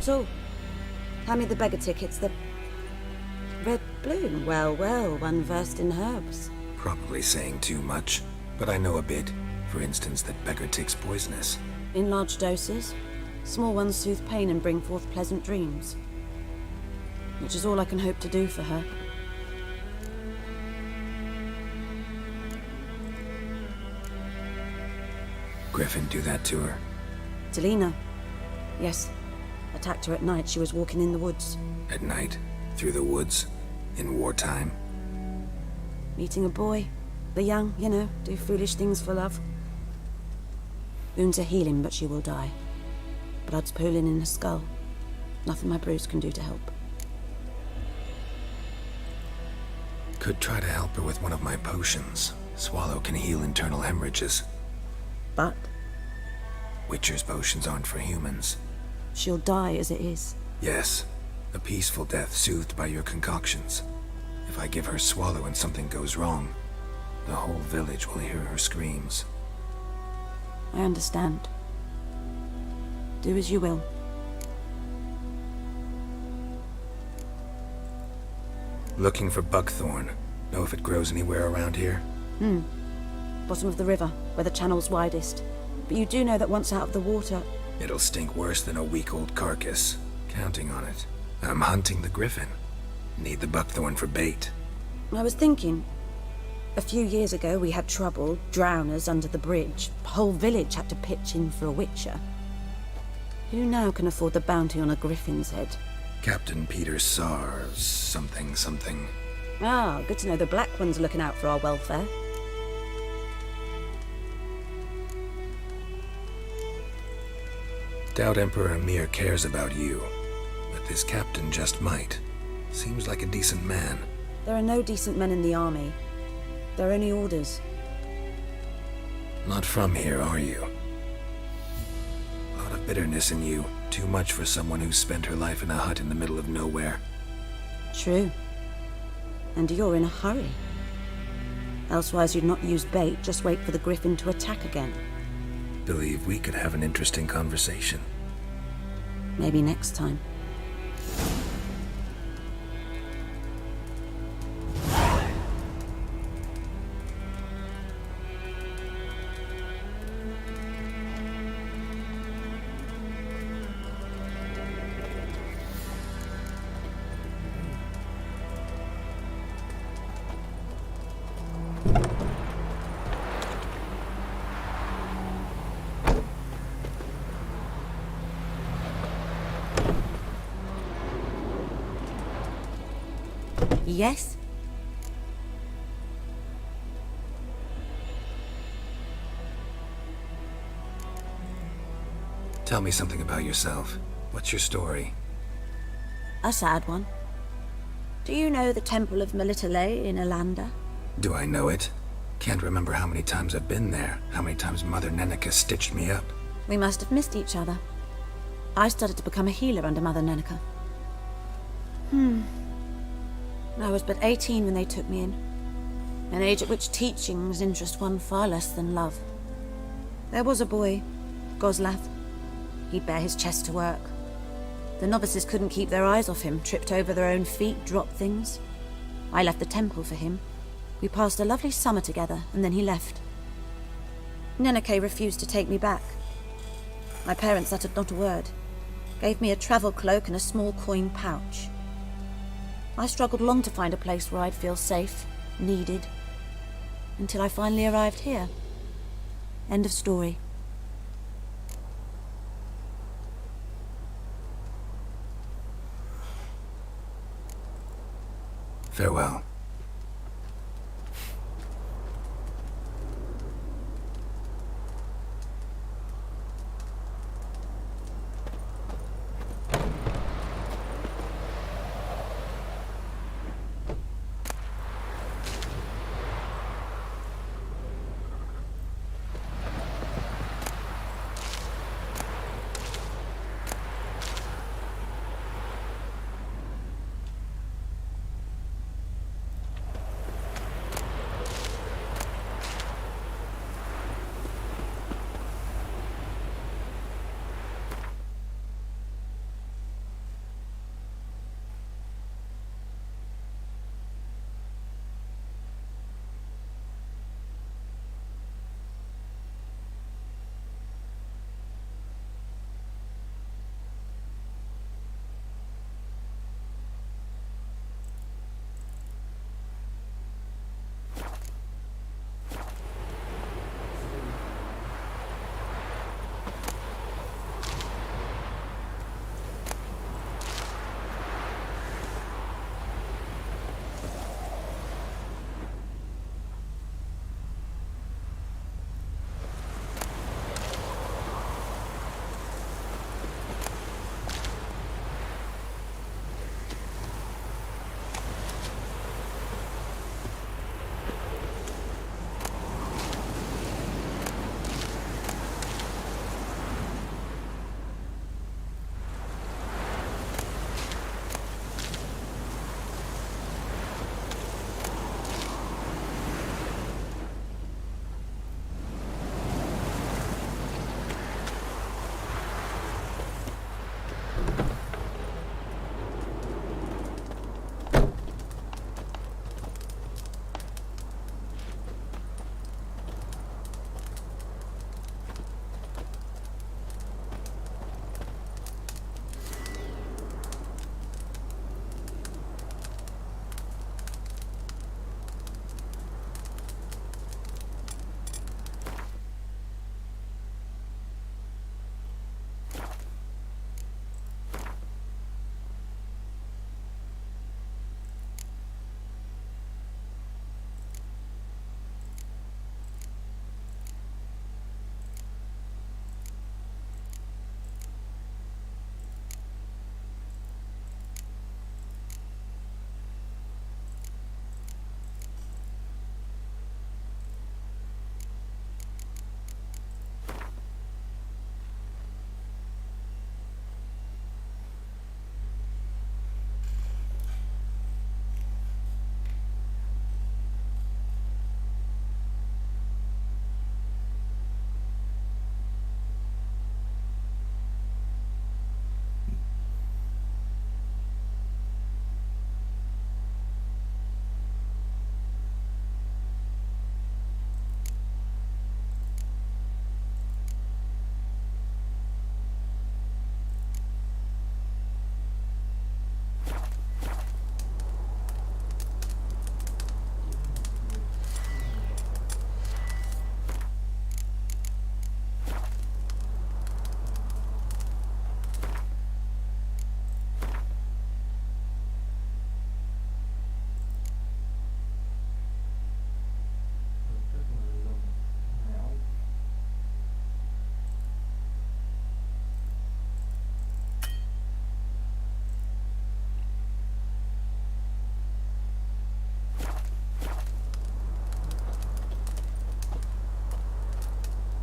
at all. Hand me the beggar tickets, the red balloon. Well, well, one versed in herbs. Probably saying too much, but I know a bit. For instance, that beggar tick's poisonous. In large doses. Small ones soothe pain and bring forth pleasant dreams. Which is all I can hope to do for her. Griffin do that to her? Delina. Yes. Attacked her at night. She was walking in the woods. At night? Through the woods? In wartime? Meeting a boy. The young, you know, do foolish things for love. Wounds are healing, but she will die. Blood's pooling in her skull. Nothing my bruise can do to help. Could try to help her with one of my potions. Swallow can heal internal hemorrhages. But? Witcher's potions aren't for humans. She'll die as it is. Yes. A peaceful death soothed by your concoctions. If I give her Swallow and something goes wrong, the whole village will hear her screams. I understand. Do as you will. Looking for buckthorn. Know if it grows anywhere around here? Bottom of the river, where the channel's widest. But you do know that once out of the water... It'll stink worse than a week-old carcass. Counting on it. I'm hunting the griffin. Need the buckthorn for bait. I was thinking... A few years ago we had trouble, drowners under the bridge. The whole village had to pitch in for a witcher. Who now can afford the bounty on a griffin's head? Captain Peter Sar... something. Ah, good to know the Black One's looking out for our welfare. Doubt Emperor Emir cares about you. But this captain just might. Seems like a decent man. There are no decent men in the army. There are only orders. Not from here, are you? A lot of bitterness in you. Too much for someone who spent her life in a hut in the middle of nowhere. True. And you're in a hurry. Elsewise you'd not use bait, just wait for the griffin to attack again. Believe we could have an interesting conversation. Maybe next time. Yes? Tell me something about yourself. What's your story? A sad one. Do you know the Temple of Melitele in Alanda? Do I know it? Can't remember how many times I've been there, how many times Mother Nenica stitched me up. We must have missed each other. I started to become a healer under Mother Nenica. I was but 18 when they took me in. An age at which teachings interest one far less than love. There was a boy, Goslav. He'd bare his chest to work. The novices couldn't keep their eyes off him, tripped over their own feet, dropped things. I left the temple for him. We passed a lovely summer together, and then he left. Nenike refused to take me back. My parents uttered not a word. Gave me a travel cloak and a small coin pouch. I struggled long to find a place where I'd feel safe, needed, until I finally arrived here. End of story. Farewell.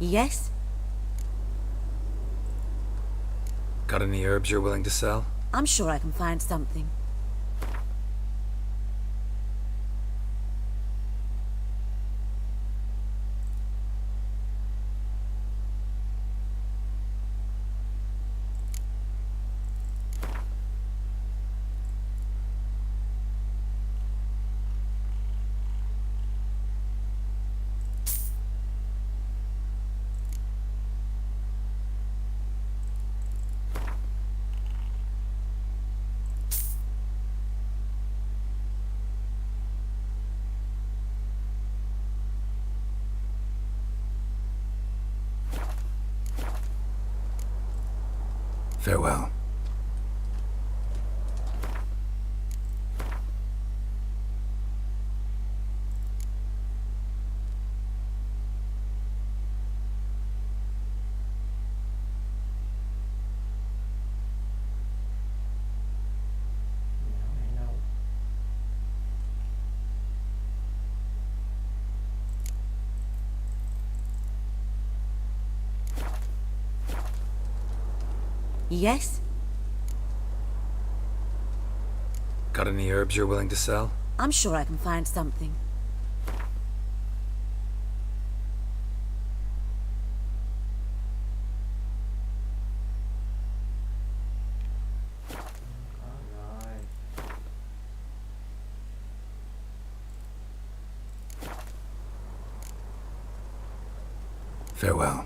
Yes? Got any herbs you're willing to sell? I'm sure I can find something. Farewell. Yes? Got any herbs you're willing to sell? I'm sure I can find something. Farewell.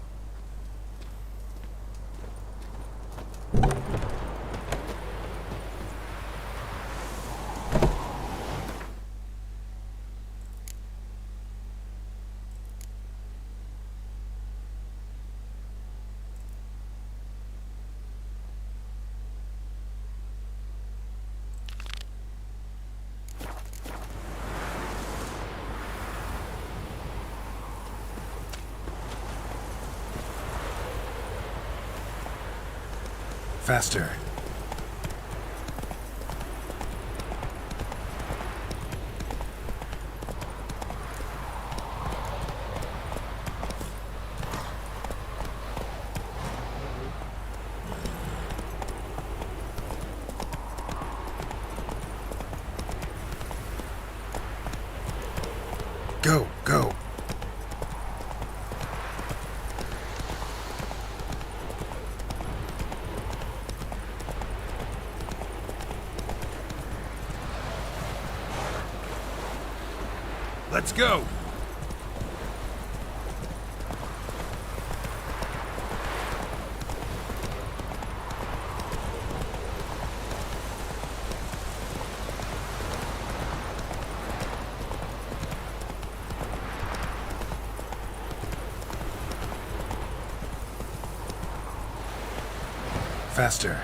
Faster. Go, go. Let's go! Faster.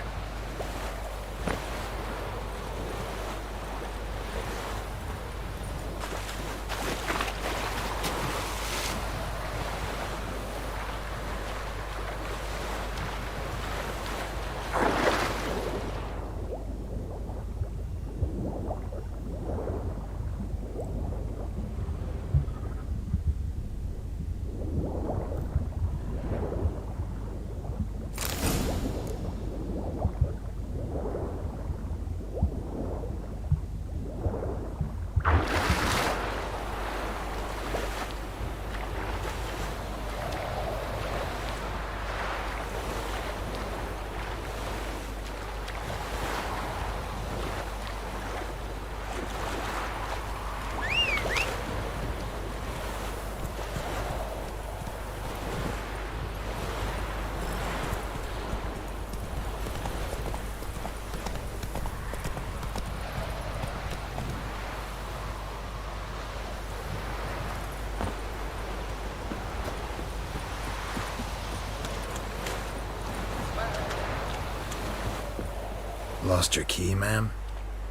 Lost your key, ma'am?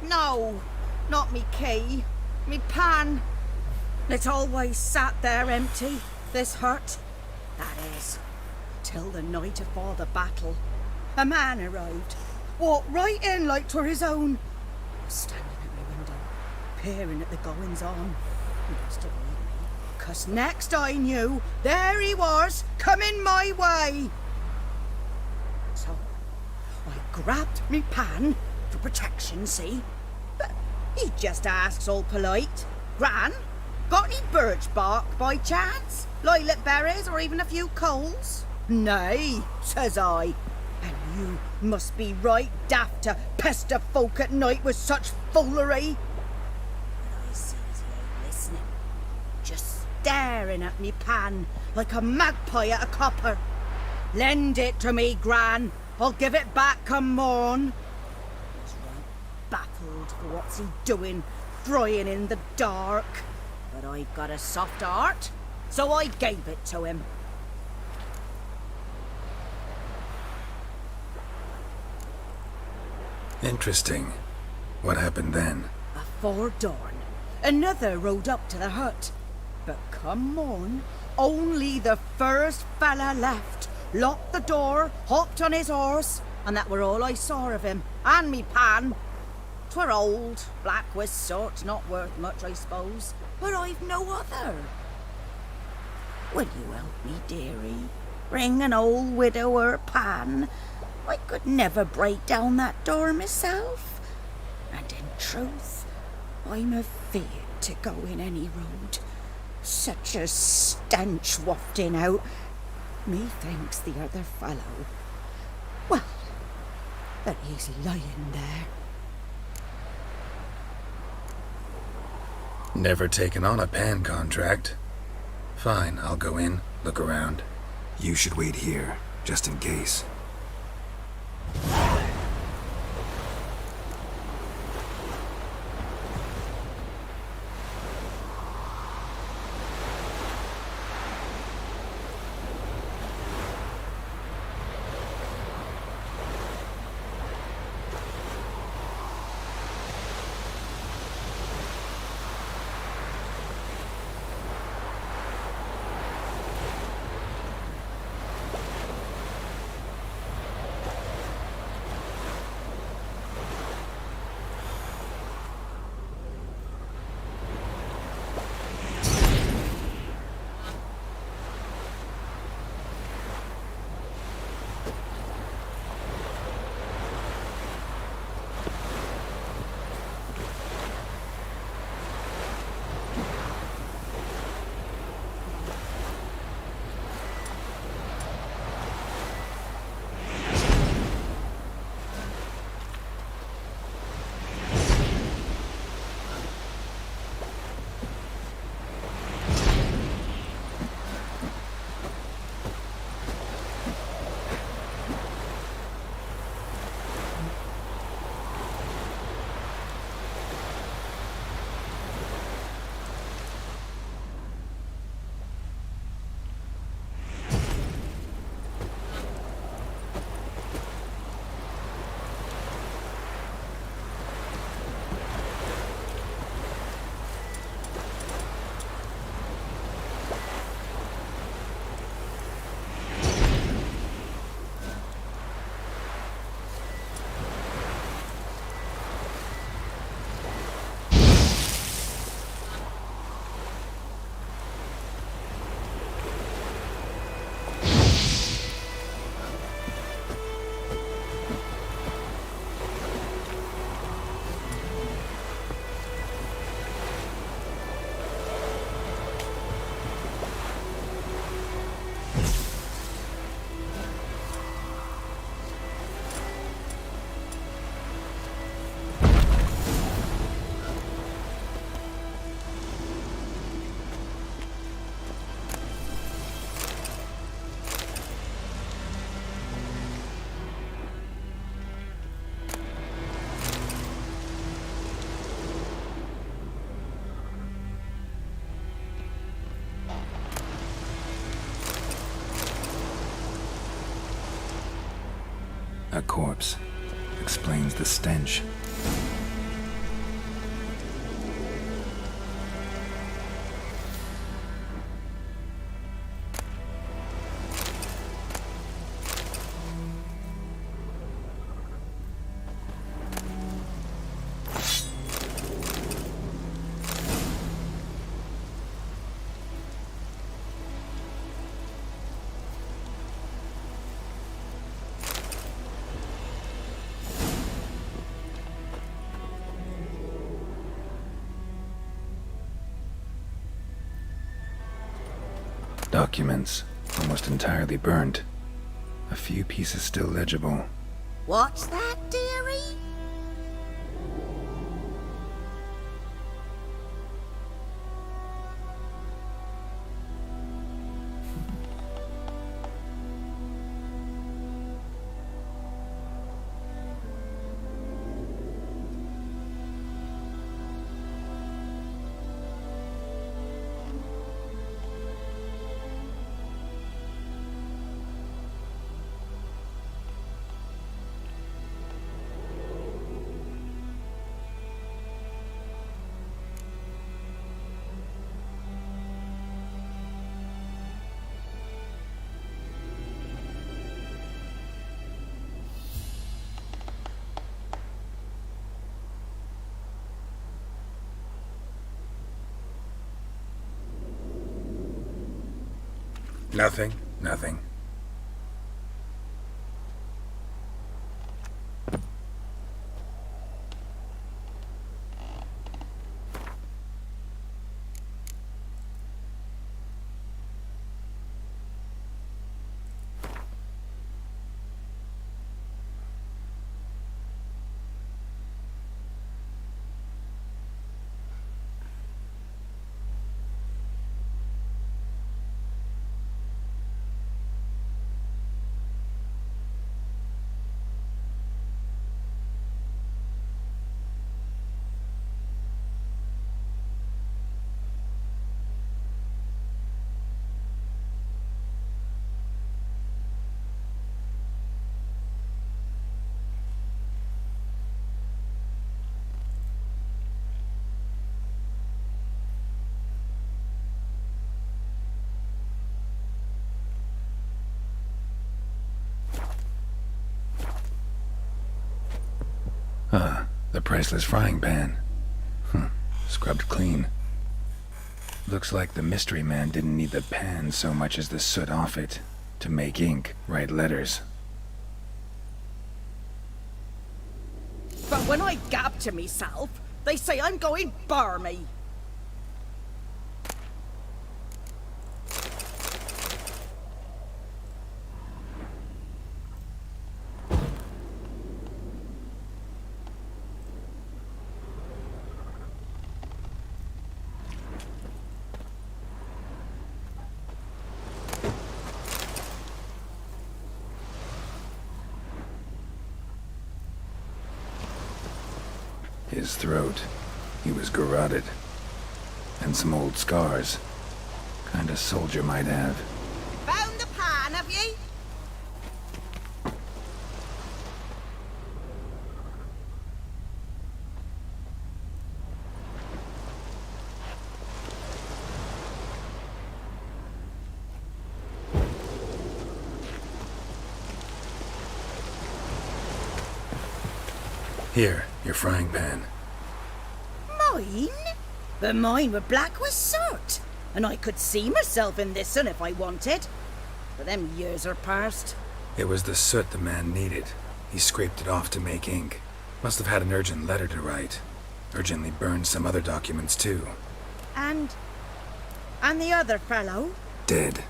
No, not me key. Me pan. It always sat there empty, this hut. That is, till the night afore the battle. A man arrived, walked right in like 'twere his own. Standing at my window, peering at the goings-on. He must avoid me, 'Cause next I knew, there he was, coming my way. So I grabbed me pan for protection, see? But he just asks all polite, Gran, got any birch bark by chance? Lilac berries or even a few coals? Nay, says I. And you must be right daft to pester folk at night with such foolery. But I sees he ain't listening, just staring at me pan like a magpie at a copper. Lend it to me, Gran. I'll give it back come morn. He's right baffled for what's he doing, frying in the dark. But I've got a soft heart, so I gave it to him. Interesting. What happened then? Afore dawn, another rode up to the hut. But come morn, only the first fella left, locked the door, hopped on his horse, and that were all I saw of him, and me pan. 'Twere old, black with sort, not worth much, I suppose, but I've no other. Will you help me, dearie? Bring an old widower pan. I could never break down that door myself. And in truth, I'm afeard to go in any road. Such a stench wafting out. Methinks the other fellow, well, that he's lying there. Never taken on a pan contract. Fine, I'll go in, look around. You should wait here, just in case. A corpse. Explains the stench. Documents, almost entirely burnt. A few pieces still legible. What's that, dearie? Nothing. The priceless frying pan. Scrubbed clean. Looks like the mystery man didn't need the pan so much as the soot off it to make ink, write letters. But when I gab to myself, they say I'm going barmy. His throat. He was garroted. And some old scars. Kind of soldier might have. Found the pan, have ye? Here, your frying pan. Mine? But mine were black with soot, and I could see myself in this one if I wanted. But them years are past. It was the soot the man needed. He scraped it off to make ink. Must have had an urgent letter to write. Urgently burned some other documents too. And the other fellow? Dead.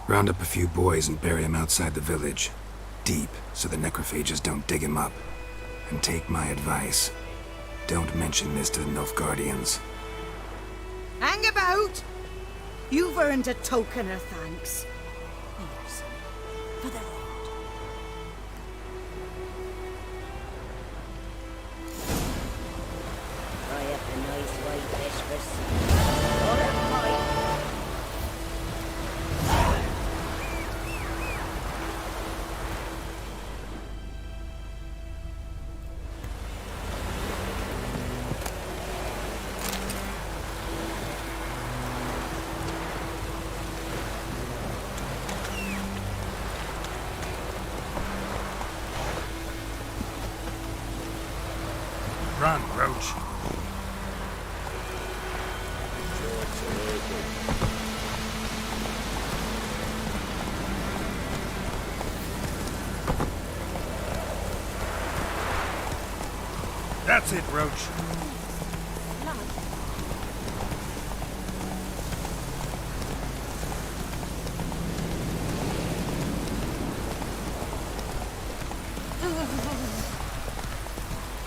Round up a few boys and bury him outside the village. Deep, so the necrophages don't dig him up. And take my advice. Don't mention this to the Nilfgaardians. Hang about! You've earned a token of thanks. Here, son, for the Lord. Try up a nice white mistress. All right. Run, Roach. That's it, Roach.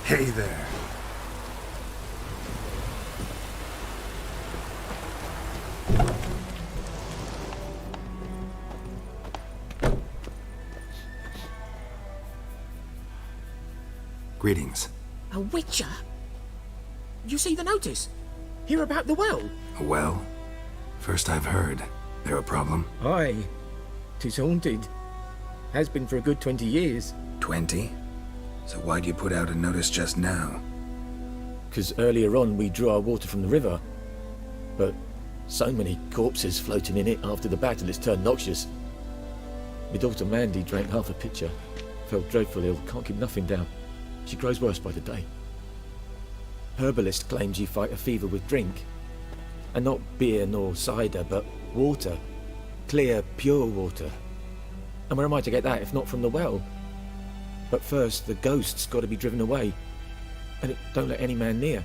Hey there. Greetings. A witcher? You see the notice? Hear about the well? A well? First I've heard. There a problem? Aye. 'Tis haunted. Has been for a good 20 years. 20? So why'd you put out a notice just now? 'Cause earlier on we drew our water from the river. But so many corpses floating in it after the battle it's turned noxious. My daughter Mandy drank half a pitcher. Fell dreadful ill, can't keep nothing down. She grows worse by the day. Herbalist claims you fight a fever with drink. And not beer nor cider, but water. Clear, pure water. And where am I to get that if not from the well? But first, the ghost's got to be driven away. And it don't let any man near.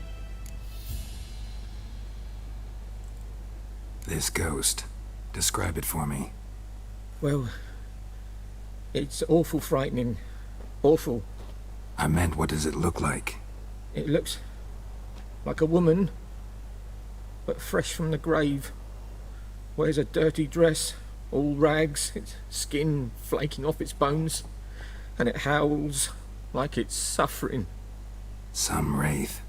This ghost. Describe it for me. Well, it's awful frightening. Awful. I meant, what does it look like? It looks like a woman, but fresh from the grave. Wears a dirty dress, all rags, its skin flaking off its bones, and it howls like it's suffering. Some wraith.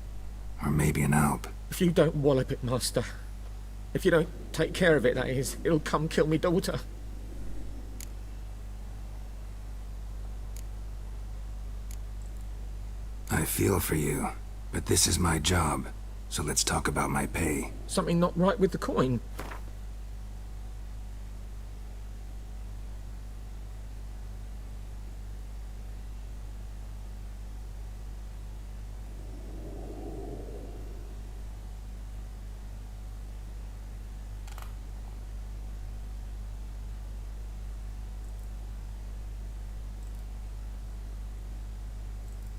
Or maybe an alp. If you don't wallop it, Master, if you don't take care of it, that is, it'll come kill me daughter. I feel for you, but this is my job, so let's talk about my pay. Something not right with the coin.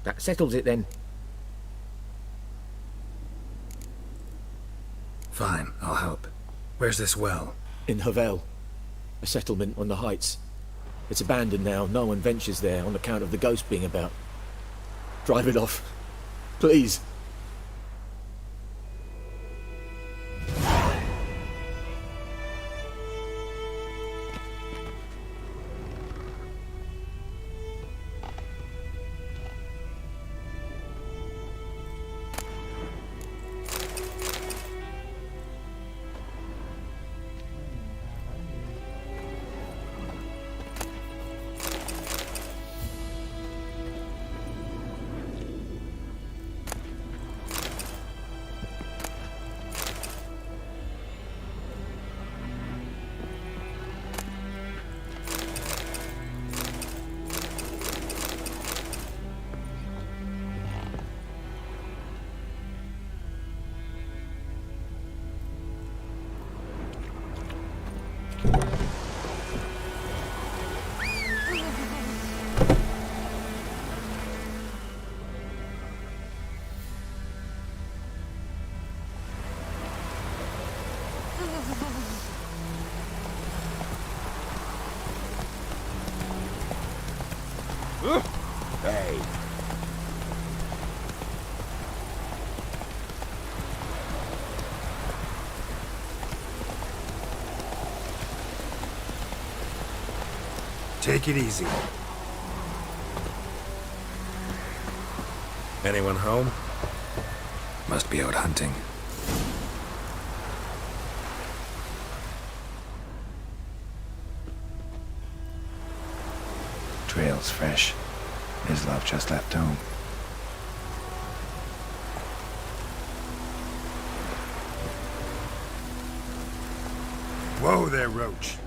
That settles it then. Fine, I'll help. Where's this well? In Havel, a settlement on the heights. It's abandoned now, no one ventures there on account of the ghost being about. Drive it off, please. Hey. Take it easy. Anyone home? Must be out hunting. Trail's fresh. Islov just left home. Whoa there, Roach.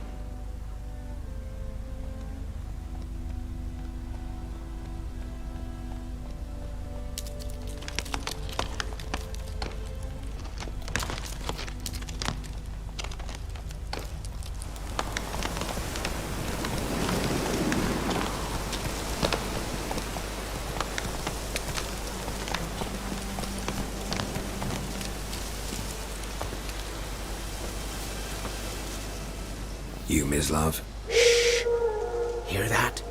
You, Mislav? Hear that?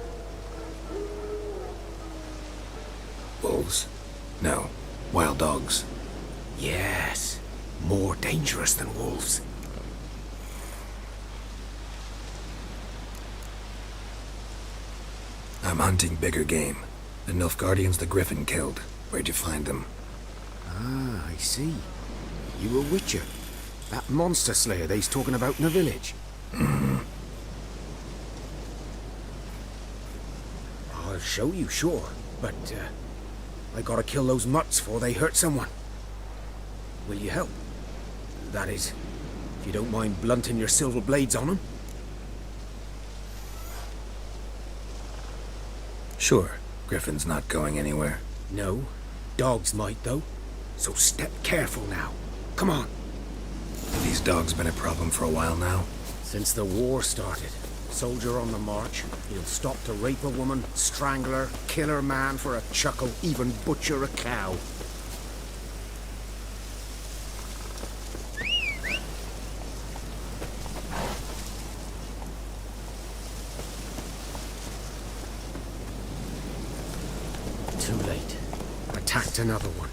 Wolves? No, wild dogs. Yes, more dangerous than wolves. I'm hunting bigger game. The Nilfgaardians the Griffin killed. Where'd you find them? Ah, I see. You a witcher. That monster slayer they's talking about in the village. I'll show you, sure. But, I gotta kill those mutts before they hurt someone. Will you help? That is, if you don't mind blunting your silver blades on them. Sure. Griffin's not going anywhere. No. Dogs might, though. So step careful now. Come on. Have these dogs been a problem for a while now? Since the war started. Soldier on the march. He'll stop to rape a woman, strangle her, kill her man for a chuckle, even butcher a cow. Too late. Attacked another one.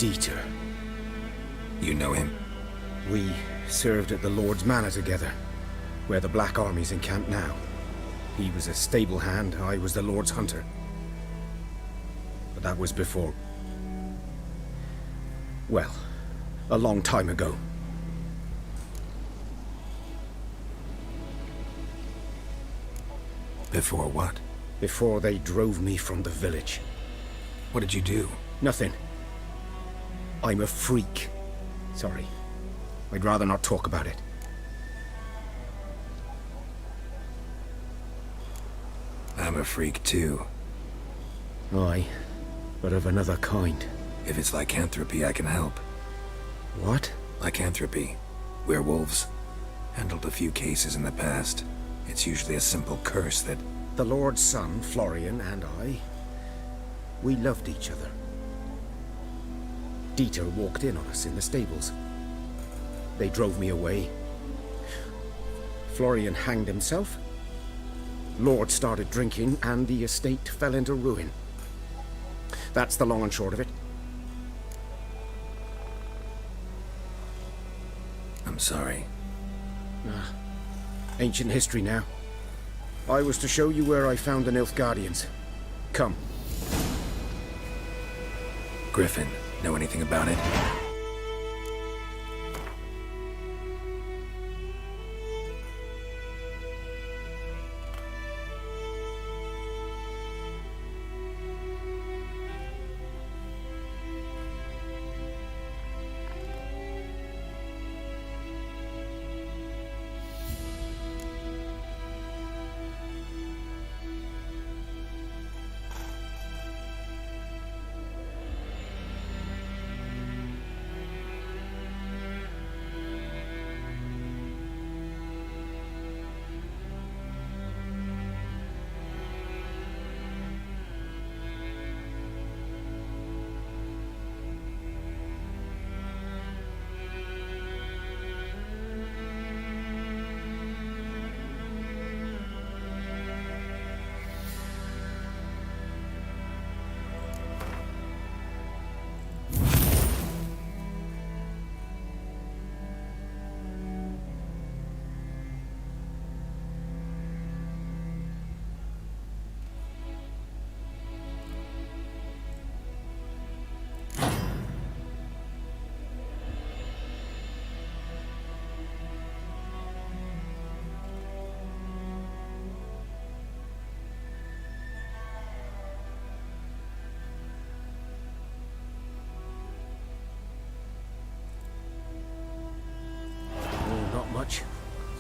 Dieter. You know him? We served at the Lord's Manor together, where the Black Army's encamped now. He was a stable hand, I was the Lord's hunter. But that was before... well, a long time ago. Before what? Before they drove me from the village. What did you do? Nothing. I'm a freak. Sorry. I'd rather not talk about it. I'm a freak too. Aye, but of another kind. If it's lycanthropy, I can help. What? Lycanthropy. Werewolves. Handled a few cases in the past. It's usually a simple curse that... The Lord's son, Florian, and I... we loved each other. Dieter walked in on us in the stables. They drove me away. Florian hanged himself. Lord started drinking, and the estate fell into ruin. That's the long and short of it. I'm sorry. Ancient history now. I was to show you where I found the Nilfgaardians. Come. Griffin, know anything about it?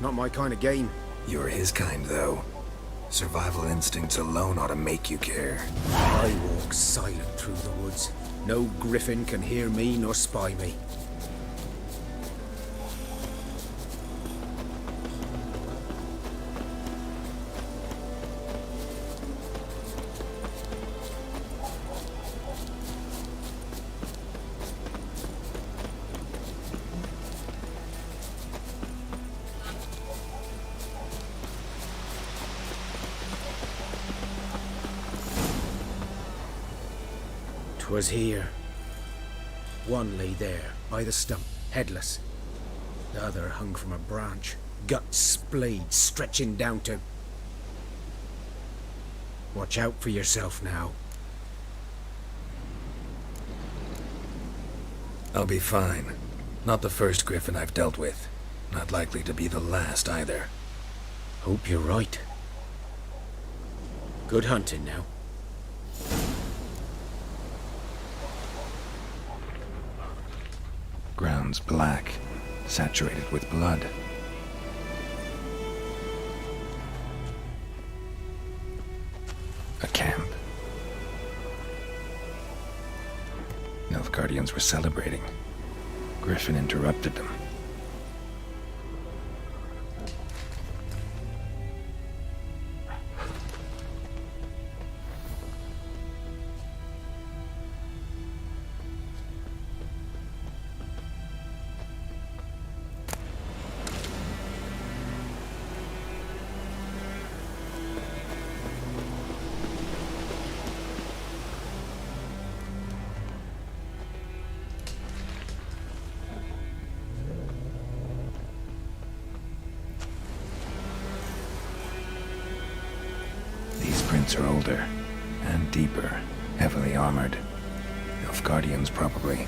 Not my kind of game. You're his kind, though. Survival instincts alone ought to make you care. I walk silent through the woods. No griffin can hear me nor spy me. Was here. One lay there, by the stump, headless. The other hung from a branch, guts splayed, stretching down to... Watch out for yourself now. I'll be fine. Not the first griffin I've dealt with. Not likely to be the last, either. Hope you're right. Good hunting now. Ground's black, saturated with blood. A camp. Nilfgaardians were celebrating. Griffin interrupted them. Are older and deeper, heavily armored. Nilfgaardians, probably.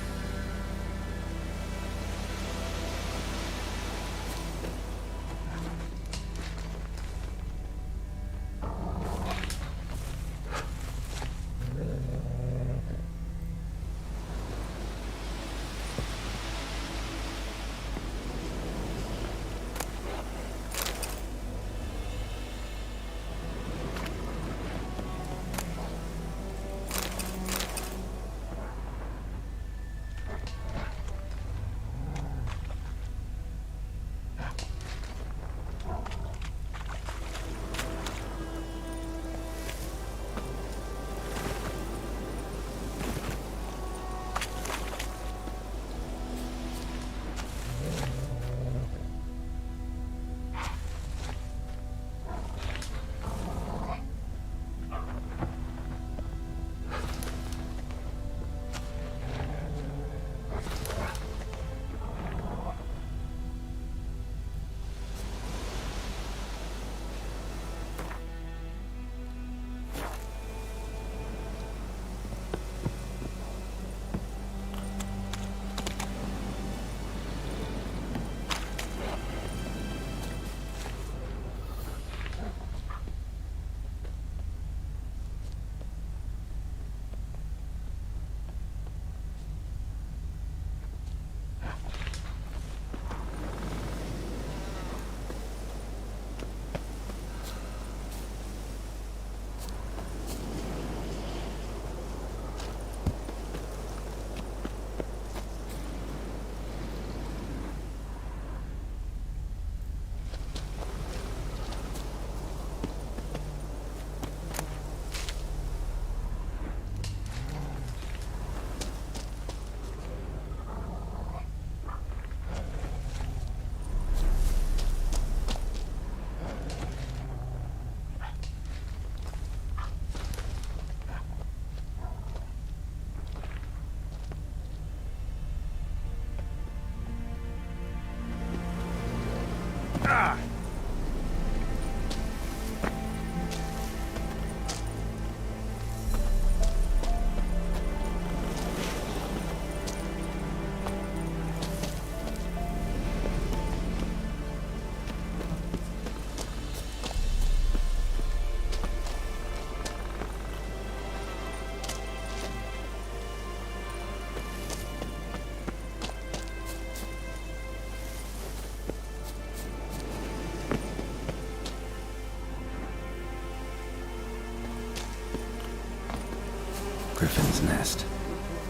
Griffin's nest.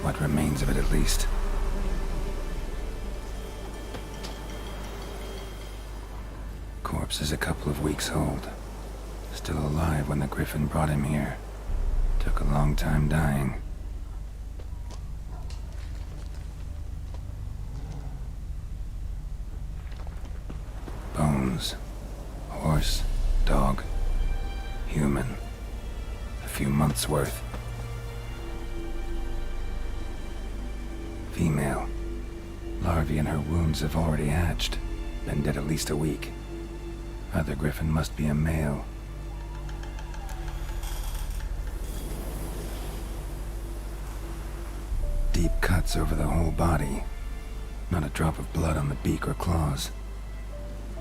What remains of it, at least. Corpse is a couple of weeks old. Still alive when the Griffin brought him here. Took a long time dying. Bones. Horse, dog, human. A few months' worth. Female. Larvae in her wounds have already hatched. Been dead at least a week. Other Griffin must be a male. Deep cuts over the whole body. Not a drop of blood on the beak or claws.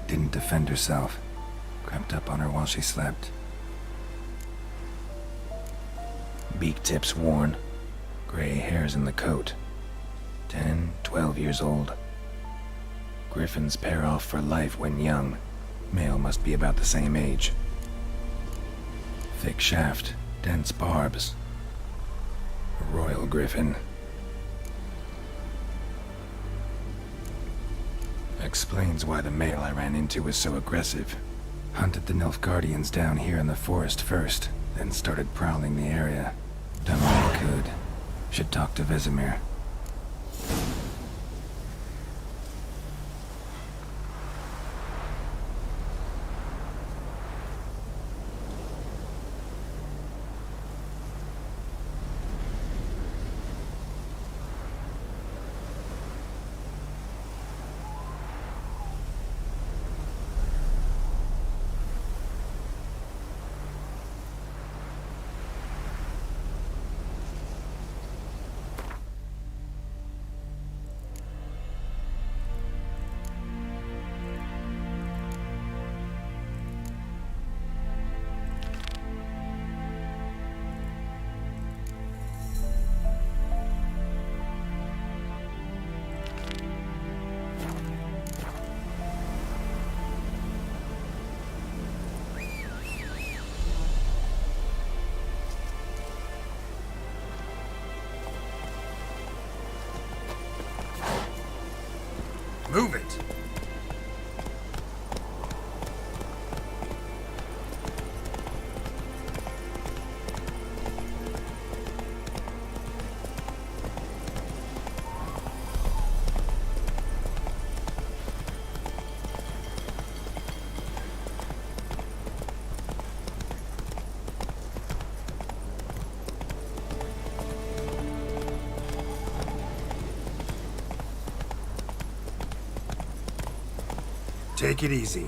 Didn't defend herself. Crept up on her while she slept. Beak tips worn. Gray hairs in the coat. 10, 12 years old. Griffins pair off for life when young. Male must be about the same age. Thick shaft, dense barbs. A royal griffin. Explains why the male I ran into was so aggressive. Hunted the Nilfgaardians down here in the forest first, then started prowling the area. Done what I could. Should talk to Vesemir. Move it! Take it easy.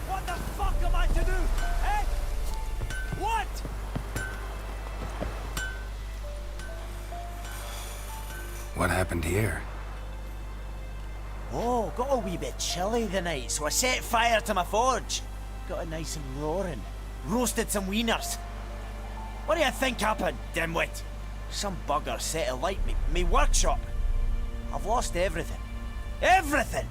What the fuck am I to do? Eh? What? What happened here? Oh, got a wee bit chilly the night, so I set fire to my forge. Got it nice and roaring. Roasted some wieners. What do you think happened, dimwit? Some bugger set alight me workshop. I've lost everything. Everything!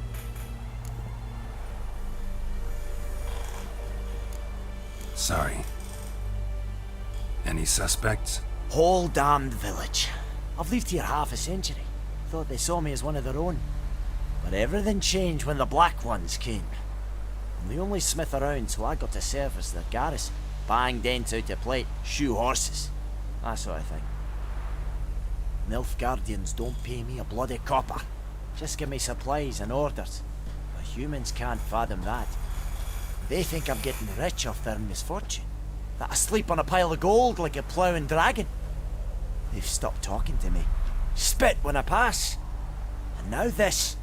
Sorry. Any suspects? Whole damned village. I've lived here half a century. Thought they saw me as one of their own. But everything changed when the Black Ones came. I'm the only smith around, so I got to serve as their garrison. Bang dents out of plate, shoe horses. That sort of thing. Nilfgaardians don't pay me a bloody copper. Just give me supplies and orders. But humans can't fathom that. They think I'm getting rich off their misfortune. That I sleep on a pile of gold like a ploughing dragon. They've stopped talking to me. Spit when I pass. And now this.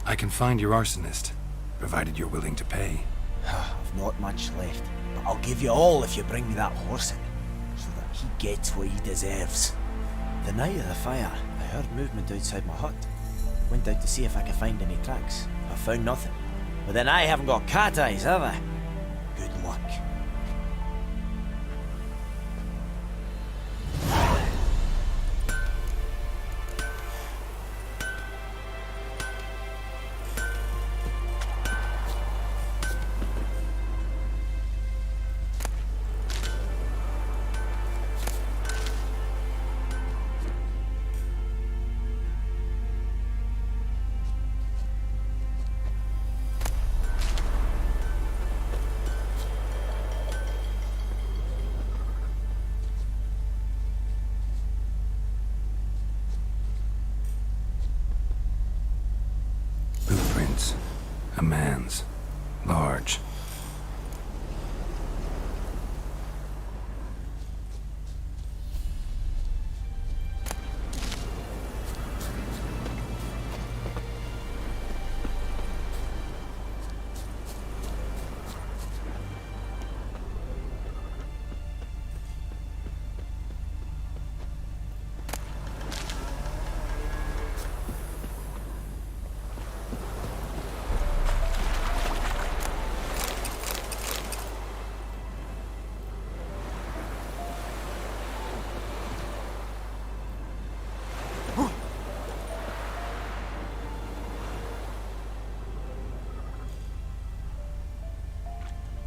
I can find your arsonist, provided you're willing to pay. I've not much left, but I'll give you all if you bring me that horse in, so that he gets what he deserves. The night of the fire, I heard movement outside my hut. Went out to see if I could find any tracks. I found nothing. But then I haven't got cat eyes, have I? Good luck. Footprints. A man's. Large.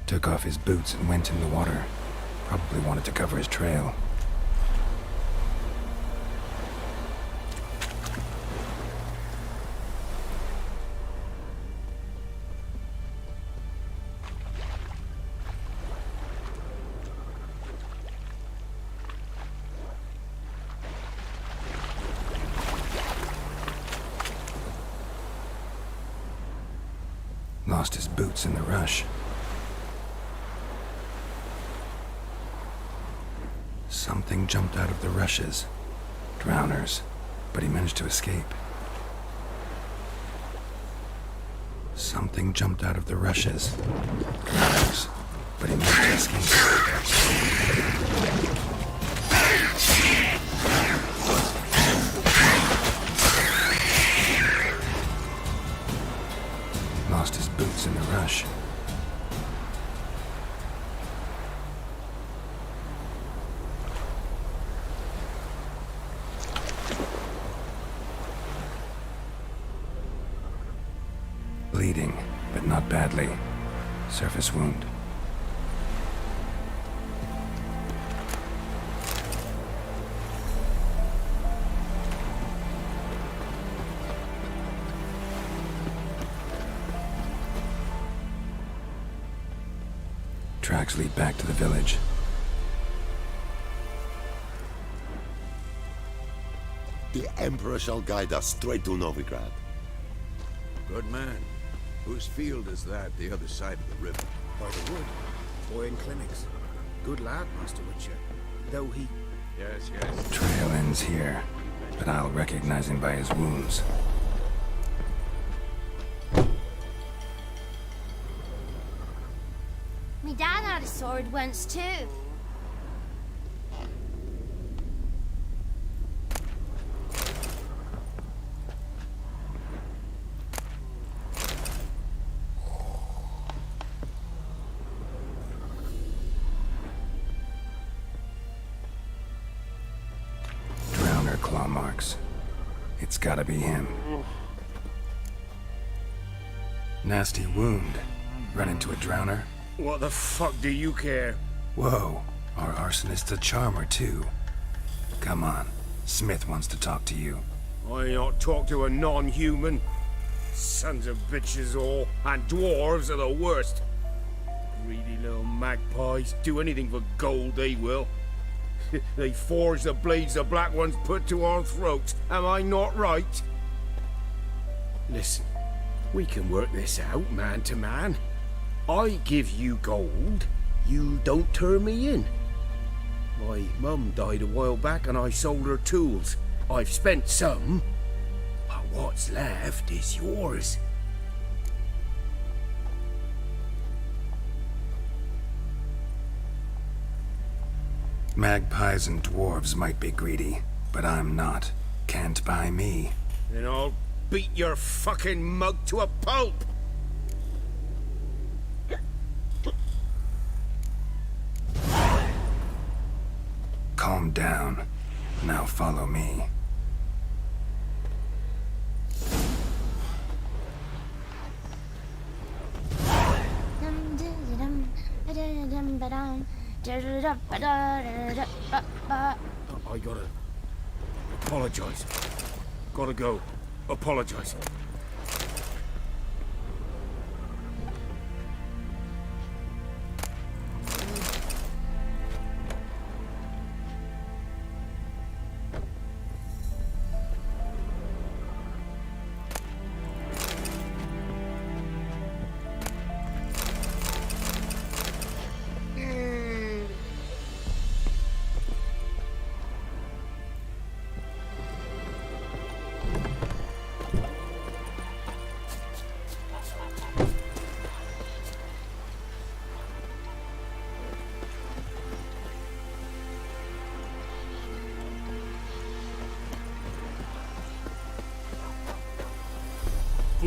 Took off his boots and went in the water. Probably wanted to cover his trail. Lost his boots in the rush. Something jumped out of the rushes. Drowners. But he managed to escape. Something jumped out of the rushes. Drowners. But he managed to escape. Lost his boots in the rush. Bleeding, but not badly. Surface wound. Tracks lead back to the village. The Emperor shall guide us straight to Novigrad. Good man. Whose field is that, the other side of the river? By the wood. Boy in clinics. Good lad, Master Witcher. Though he... Yes, yes. Trail ends here, but I'll recognize him by his wounds. Me dad had a sword once too. Drowner claw marks. It's gotta be him. Nasty wound. Run into a drowner? What the fuck do you care? Whoa, our arsonist's a charmer too. Come on, Smith wants to talk to you. I not talk to a non-human. Sons of bitches all, and dwarves are the worst. Greedy little magpies, do anything for gold they will. They forge the blades the black ones put to our throats, am I not right? Listen, we can work this out man to man. I give you gold, you don't turn me in. My mum died a while back and I sold her tools. I've spent some, but what's left is yours. Magpies and dwarves might be greedy, but I'm not. can't buy me. Then I'll beat your fucking mug to a pulp! Calm down. Now follow me. I gotta apologize. Gotta go. Apologize.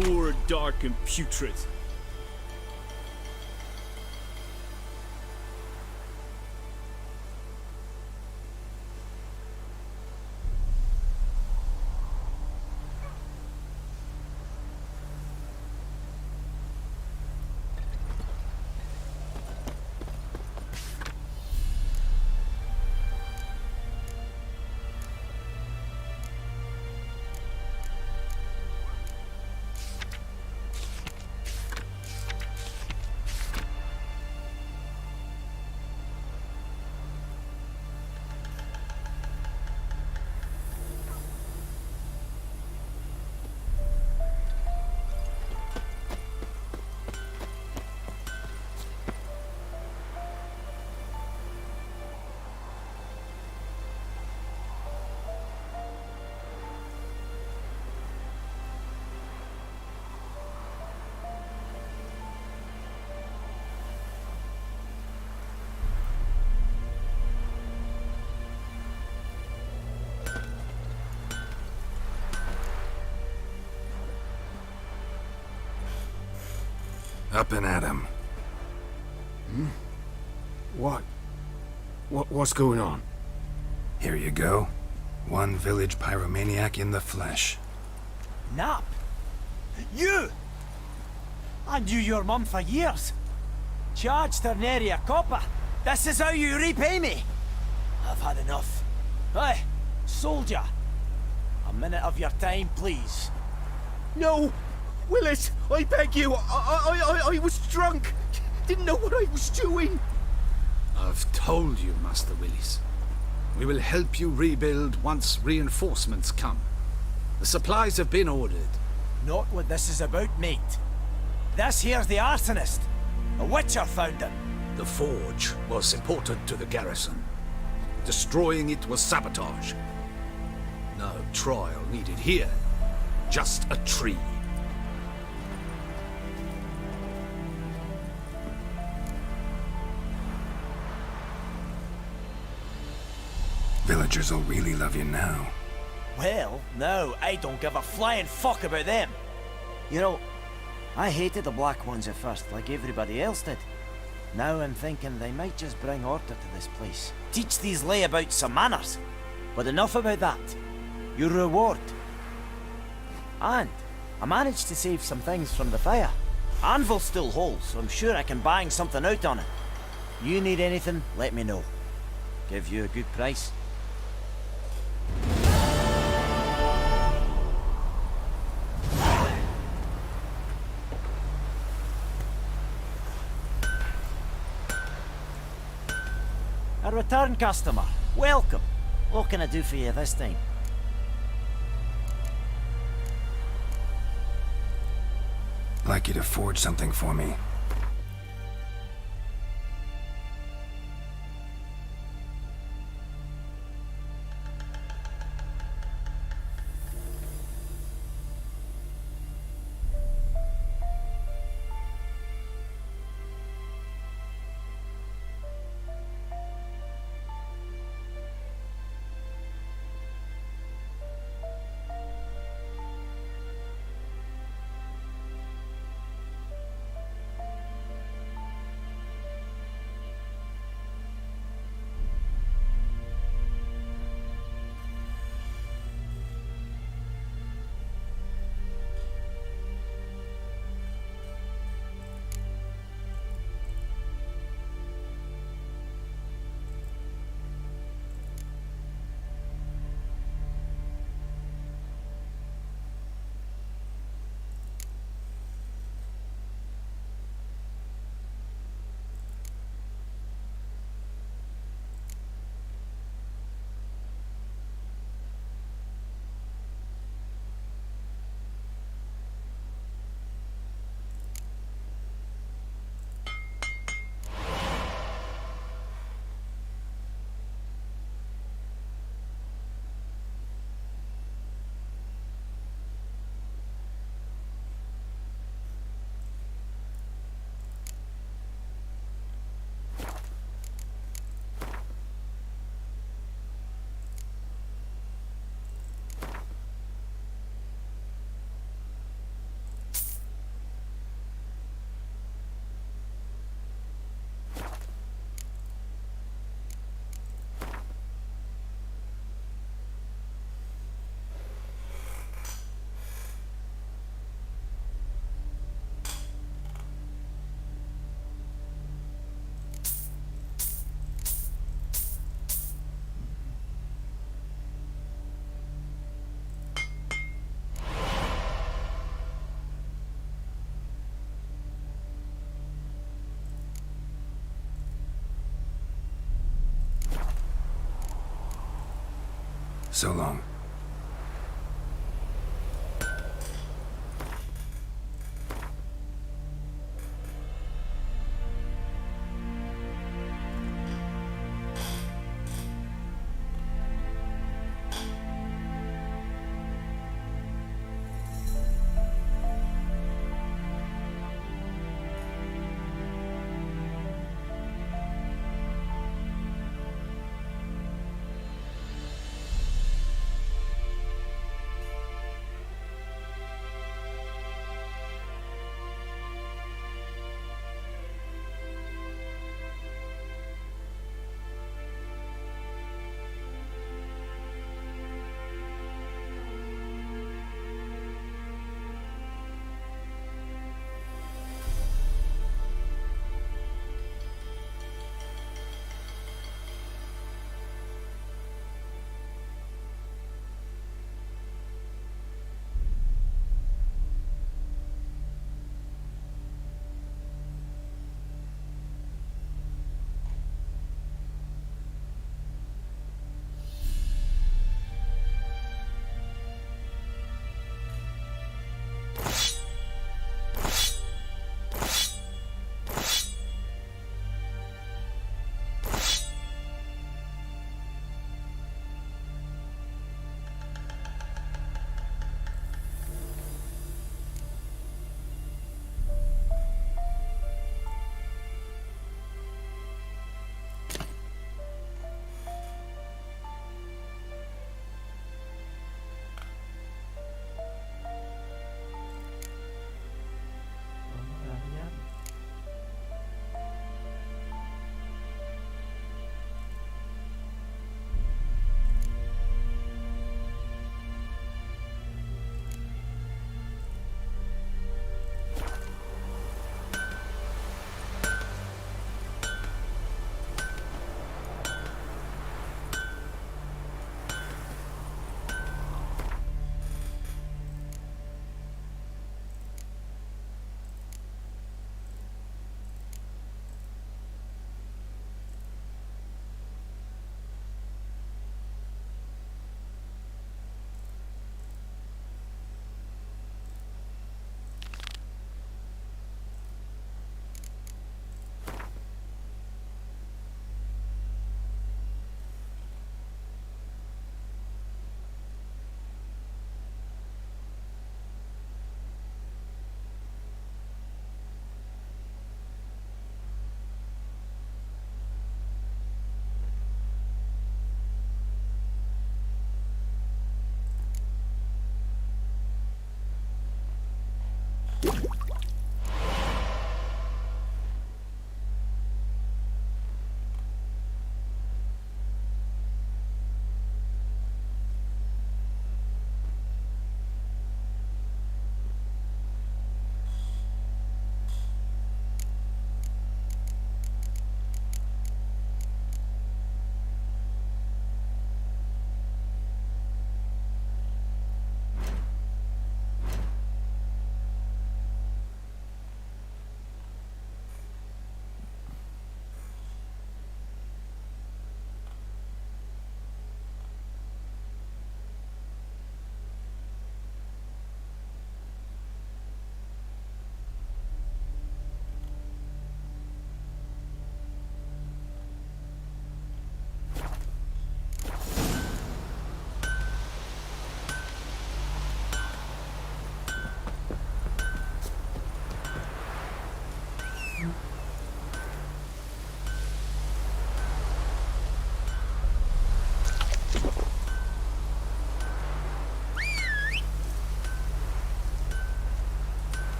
Poor, dark, and putrid. Up and at 'em. What's going on? Here you go. One village pyromaniac in the flesh. Nap? You! I knew your mum for years. Charged her nary a copper. This is how you repay me. I've had enough. Hey, soldier. A minute of your time, please. No! Willis, I beg you. I was drunk. Didn't know what I was doing. I've told you, Master Willis. We will help you rebuild once reinforcements come. The supplies have been ordered. Not what this is about, mate. This here's the arsonist. A witcher found him. The forge was important to the garrison. Destroying it was sabotage. No trial needed here. Just a tree. Villagers will really love you now. Well, no, I don't give a flying fuck about them. You know, I hated the Black Ones at first, like everybody else did. Now I'm thinking they might just bring order to this place. Teach these layabouts some manners. But enough about that. Your reward. And I managed to save some things from the fire. Anvil's still whole, so I'm sure I can bang something out on it. You need anything, let me know. Give you a good price. A return customer. Welcome. What can I do for you this time? I'd like you to forge something for me. So long.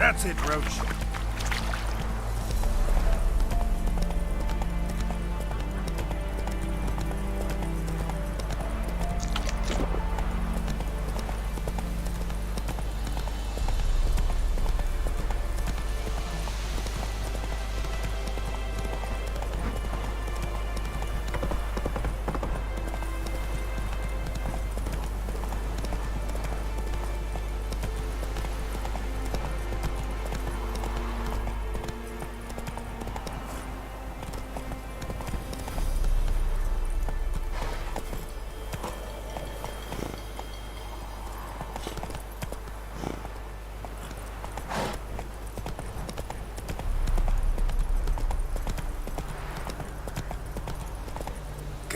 That's it, Roach.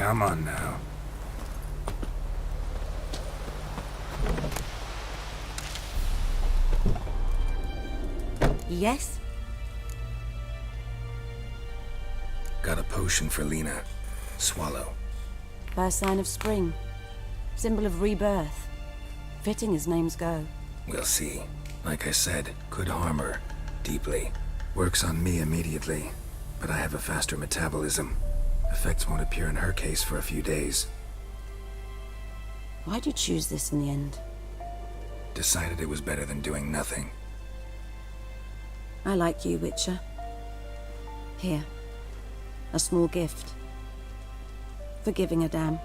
Come on now. Yes? Got a potion for Lena. Swallow. First sign of spring. Symbol of rebirth. Fitting as names go. We'll see. Like I said, could harm her. Deeply. Works on me immediately. But I have a faster metabolism. Effects won't appear in her case for a few days. Why'd you choose this in the end? Decided it was better than doing nothing. I like you, Witcher. Here. A small gift. For giving a damn.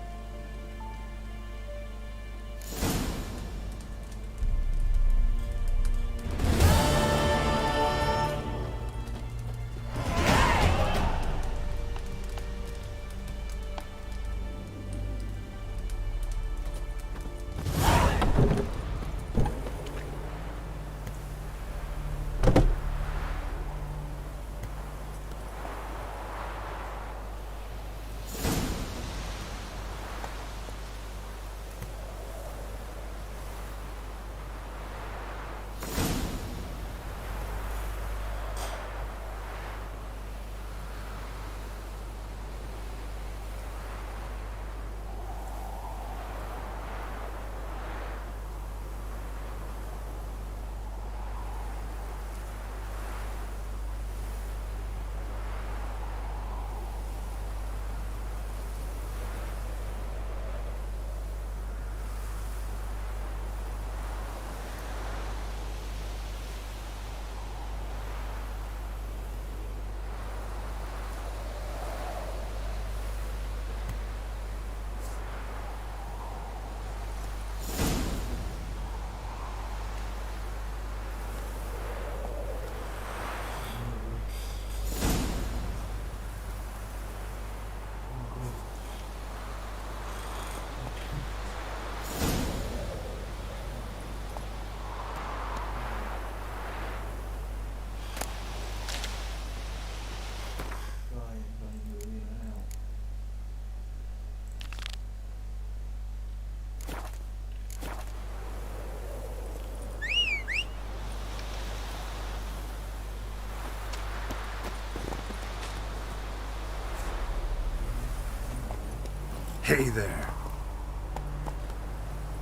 Hey there.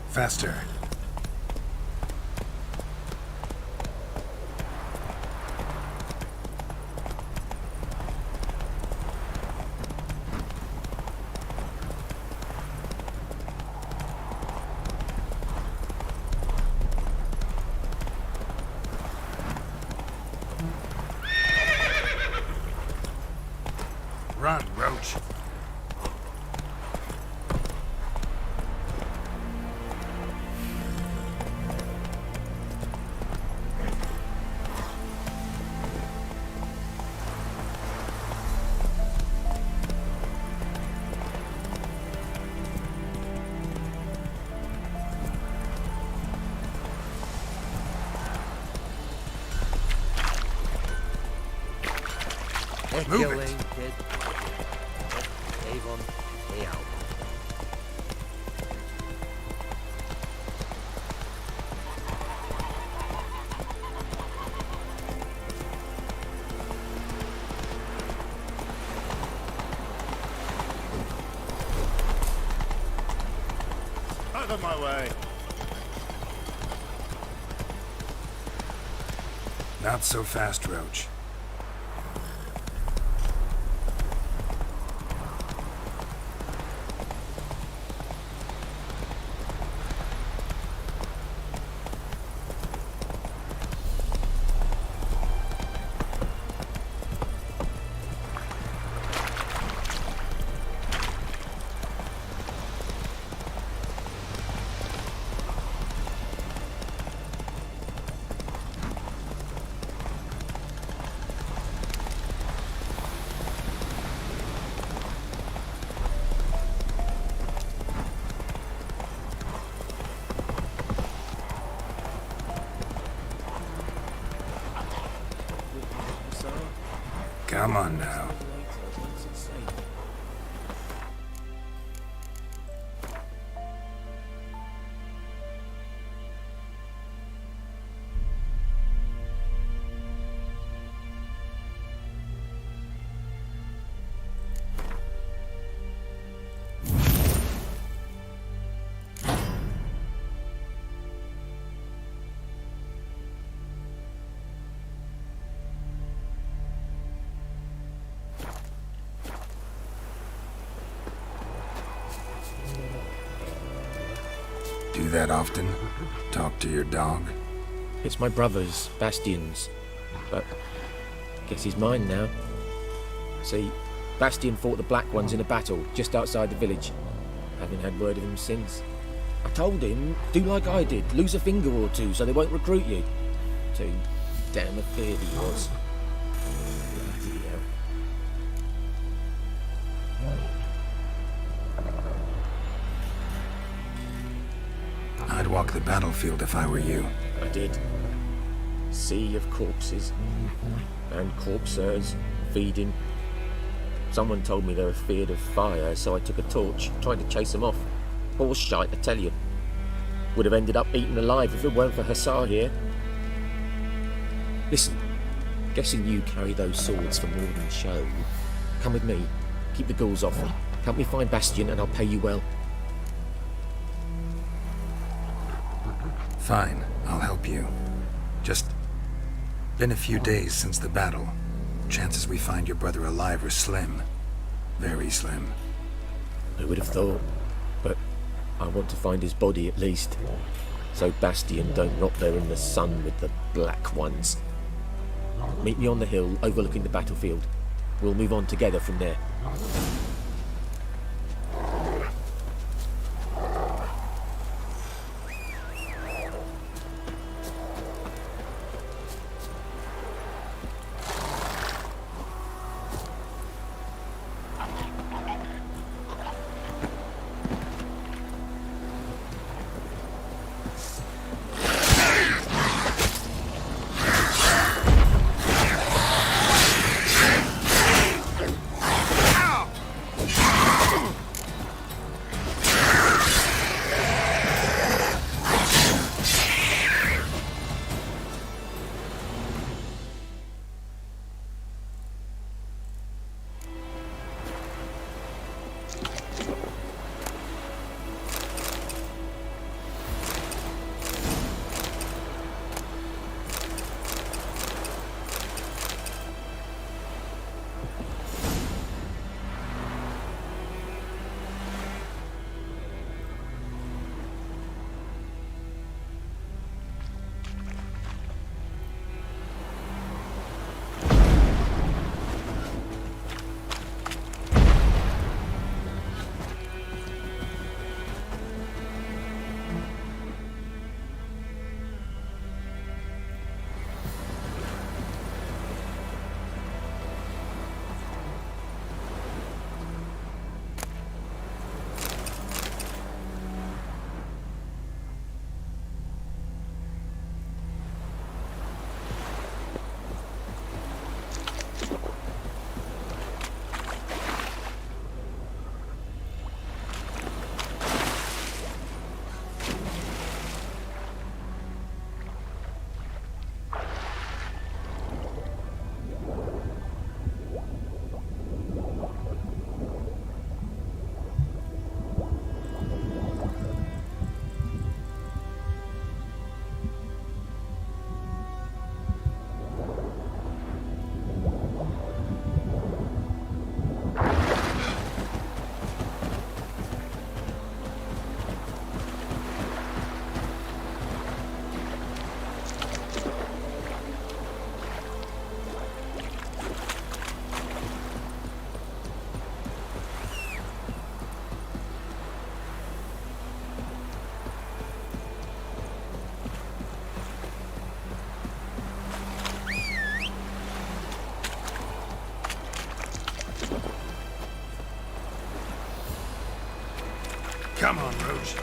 Faster. Run, Roach. Move it. Kid. Avon, way out. Out of my way. Not so fast, Roach. Come on now. do that often? Talk to your dog? It's my brother's, Bastian's, but guess he's mine now. See, Bastian fought the Black Ones in a battle just outside the village. Haven't had word of him since. I told him, do like I did, lose a finger or two so they won't recruit you. Too damn afeard he was. Bloody hell. I'd walk the battlefield if I were you. I did. Sea of corpses. And corpsers feeding. Someone told me they were feared of fire, so I took a torch, tried to chase them off. Horse shite, I tell you. Would have ended up eaten alive if it weren't for Hussar here. Listen, guessing you carry those swords for more than show. Come with me. Keep the ghouls off. Help me find Bastian and I'll pay you well. Fine, I'll help you. Just been a few days since the battle. Chances we find your brother alive are slim. Very slim. Who would have thought? But I want to find his body at least. So Bastian don't rot there in the sun with the Black Ones. Meet me on the hill overlooking the battlefield. We'll move on together from there. Come on, Rouge.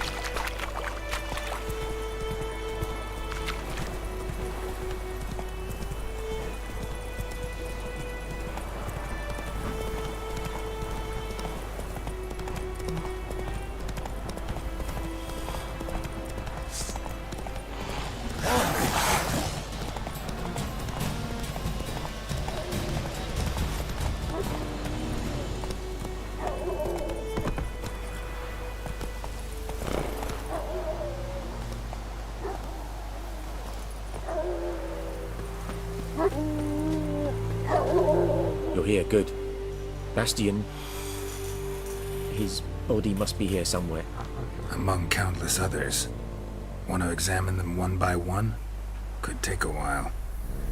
You're here, good. Bastian... his body must be here somewhere. Among countless others. Want to examine them one by one? Could take a while.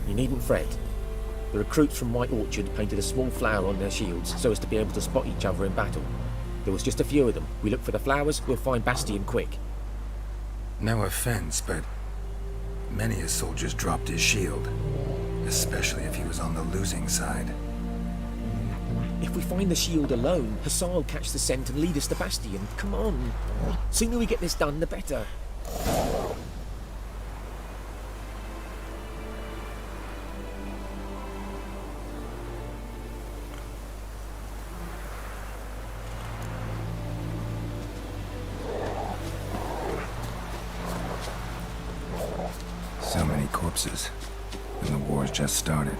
You needn't fret. The recruits from White Orchard painted a small flower on their shields so as to be able to spot each other in battle. There was just a few of them. We look for the flowers, we'll find Bastion quick. No offense, but many a soldier's dropped his shield. Especially if he was on the losing side. If we find the shield alone, Hussar will catch the scent and lead us to Bastion. Come on. Sooner we get this done, the better. So many corpses, and the war's just started.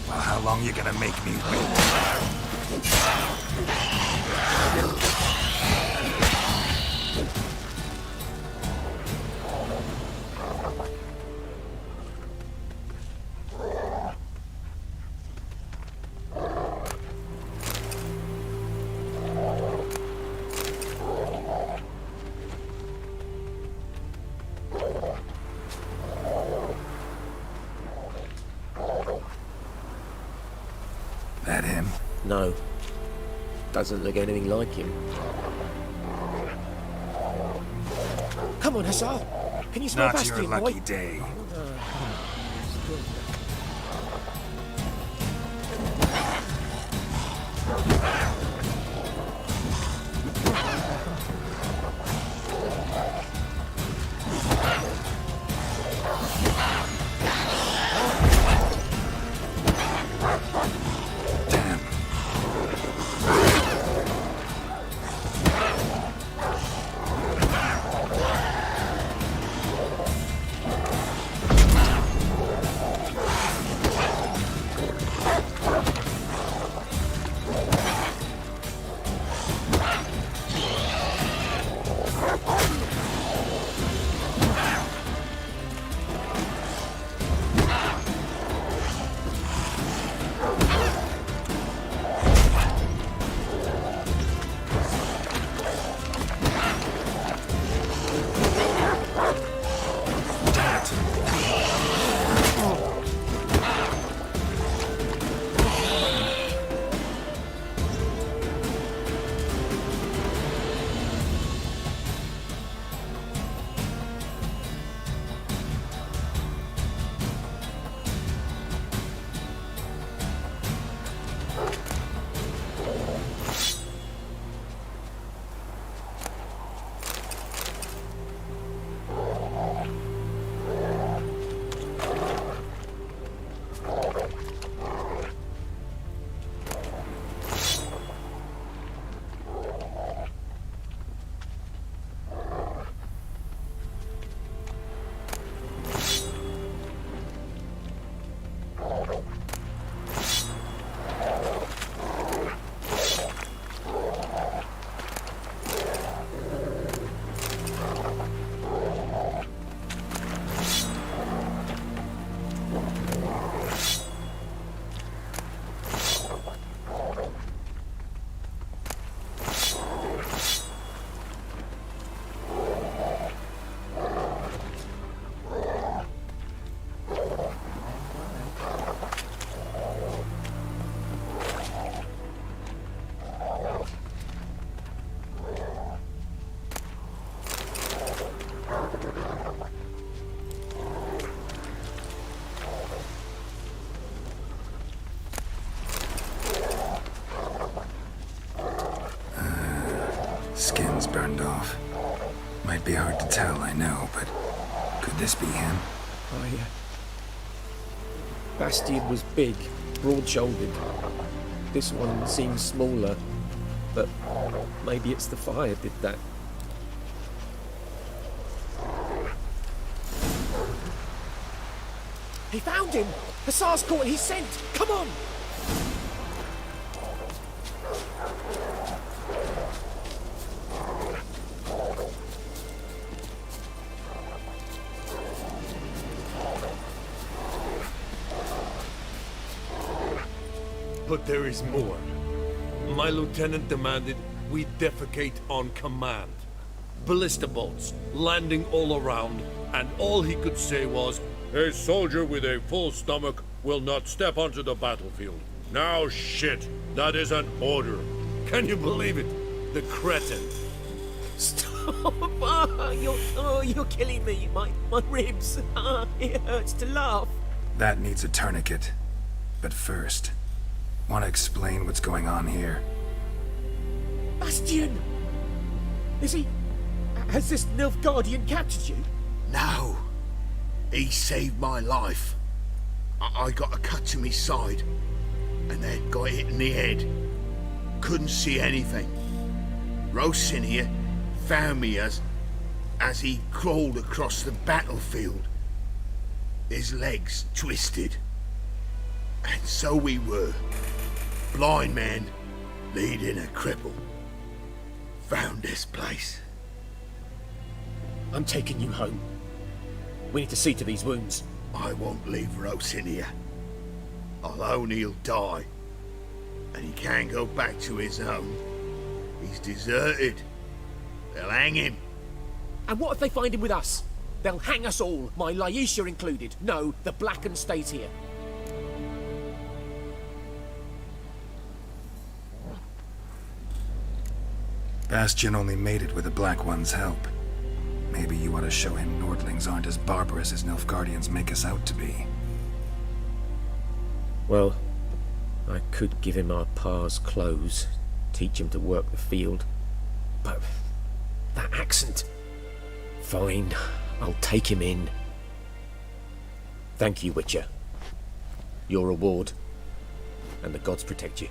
Well, how long you gonna make me wait? That him? No. Doesn't look anything like him. Come on, Hussar! Can you smell Not Bastion, your lucky boy? day. Skin's burned off. Might be hard to tell, I know, but could this be him? Oh, yeah. Bastion was big, broad-shouldered. This one seems smaller, but maybe it's the fire did that. He found him! Hussar's caught his scent! Come on! But there is more. My lieutenant demanded we defecate on command. Ballista bolts landing all around, and all he could say was, "A soldier with a full stomach will not step onto the battlefield." Now shit, that is an order. Can you believe it? The cretin. Stop! You're killing me. My ribs. It hurts to laugh. That needs a tourniquet. But first, want to explain what's going on here? Bastian! Is he... Has this Nilfgaardian captured you? No. He saved my life. I got a cut to my side, and then got hit in the head. Couldn't see anything. Rosinia found me as he crawled across the battlefield. His legs twisted. And so we were. Blind man leading a cripple. Found this place. I'm taking you home. We need to see to these wounds. I won't leave Rosinia. Alone he'll die. And he can't go back to his home. He's deserted. They'll hang him. And what if they find him with us? They'll hang us all, my Laisha included. No, the Blackened stays here. Bastian only made it with the Black One's help. Maybe you ought to show him Nordlings aren't as barbarous as Nilfgaardians make us out to be. Well, I could give him our pa's clothes, teach him to work the field. But that accent... Fine, I'll take him in. Thank you, Witcher. Your reward. And the gods protect you.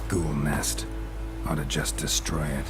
Ghoul nest. Ought to just destroy it.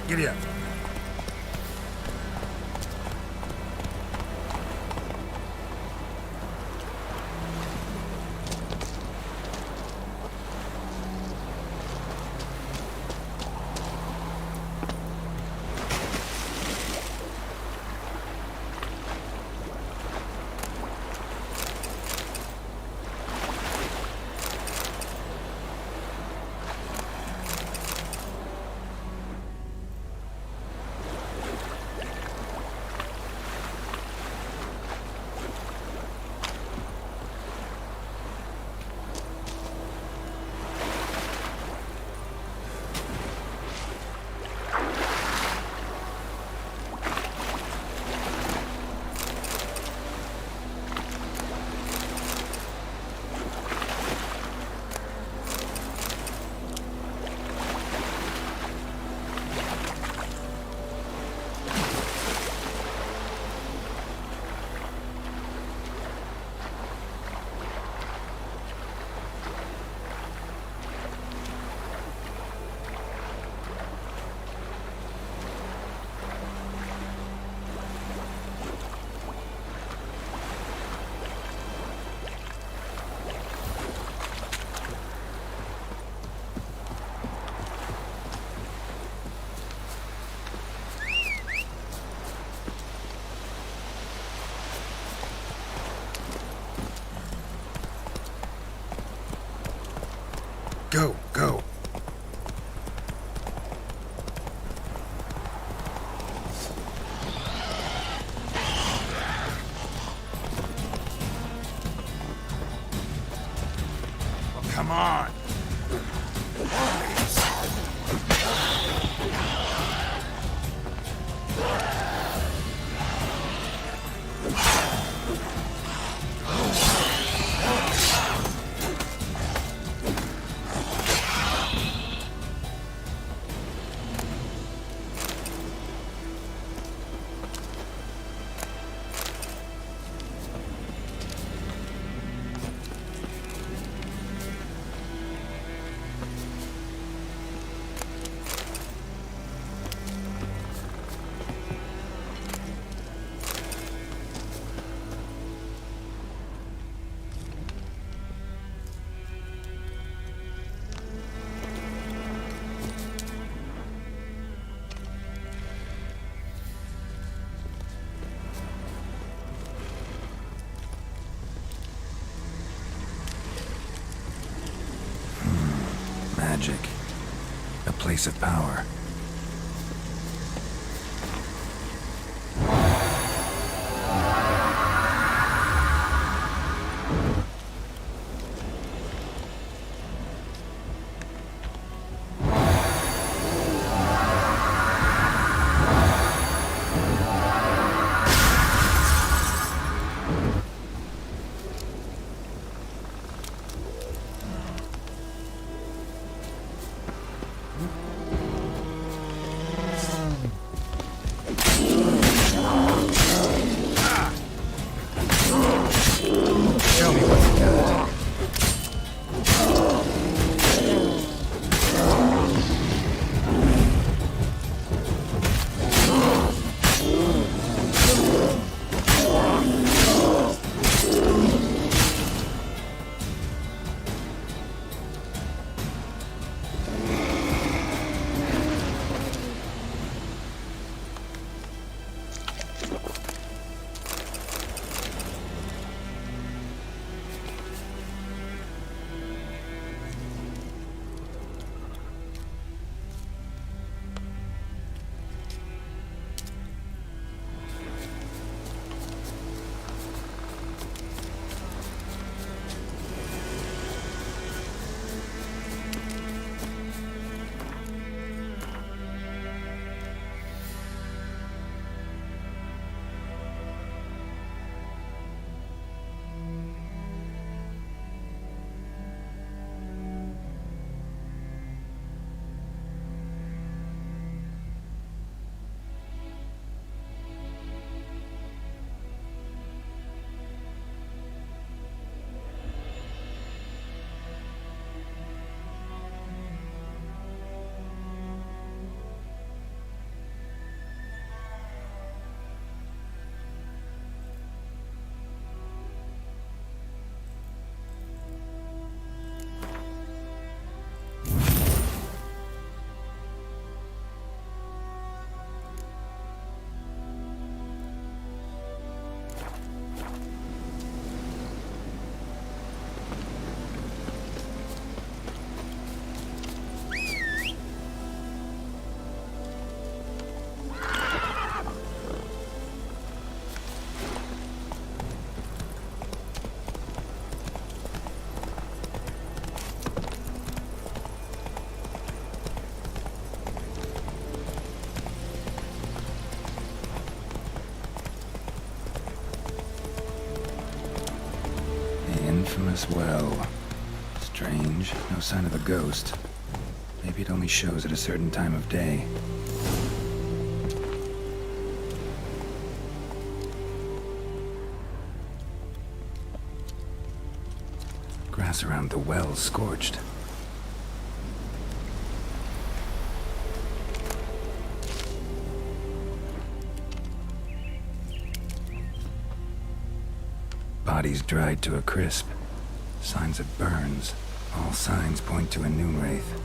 Giddy up. Go, go. Oh, come on. Magic. A place of power. Show me what you got. infamous well. Strange, no sign of a ghost. Maybe it only shows at a certain time of day. Grass around the well scorched. Bodies dried to a crisp. Signs of burns. All signs point to a noon wraith.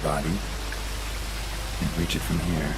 Body. Can't reach it from here.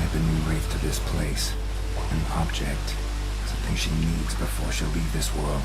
type a new wraith to this place. An object. Something she needs before she'll leave this world.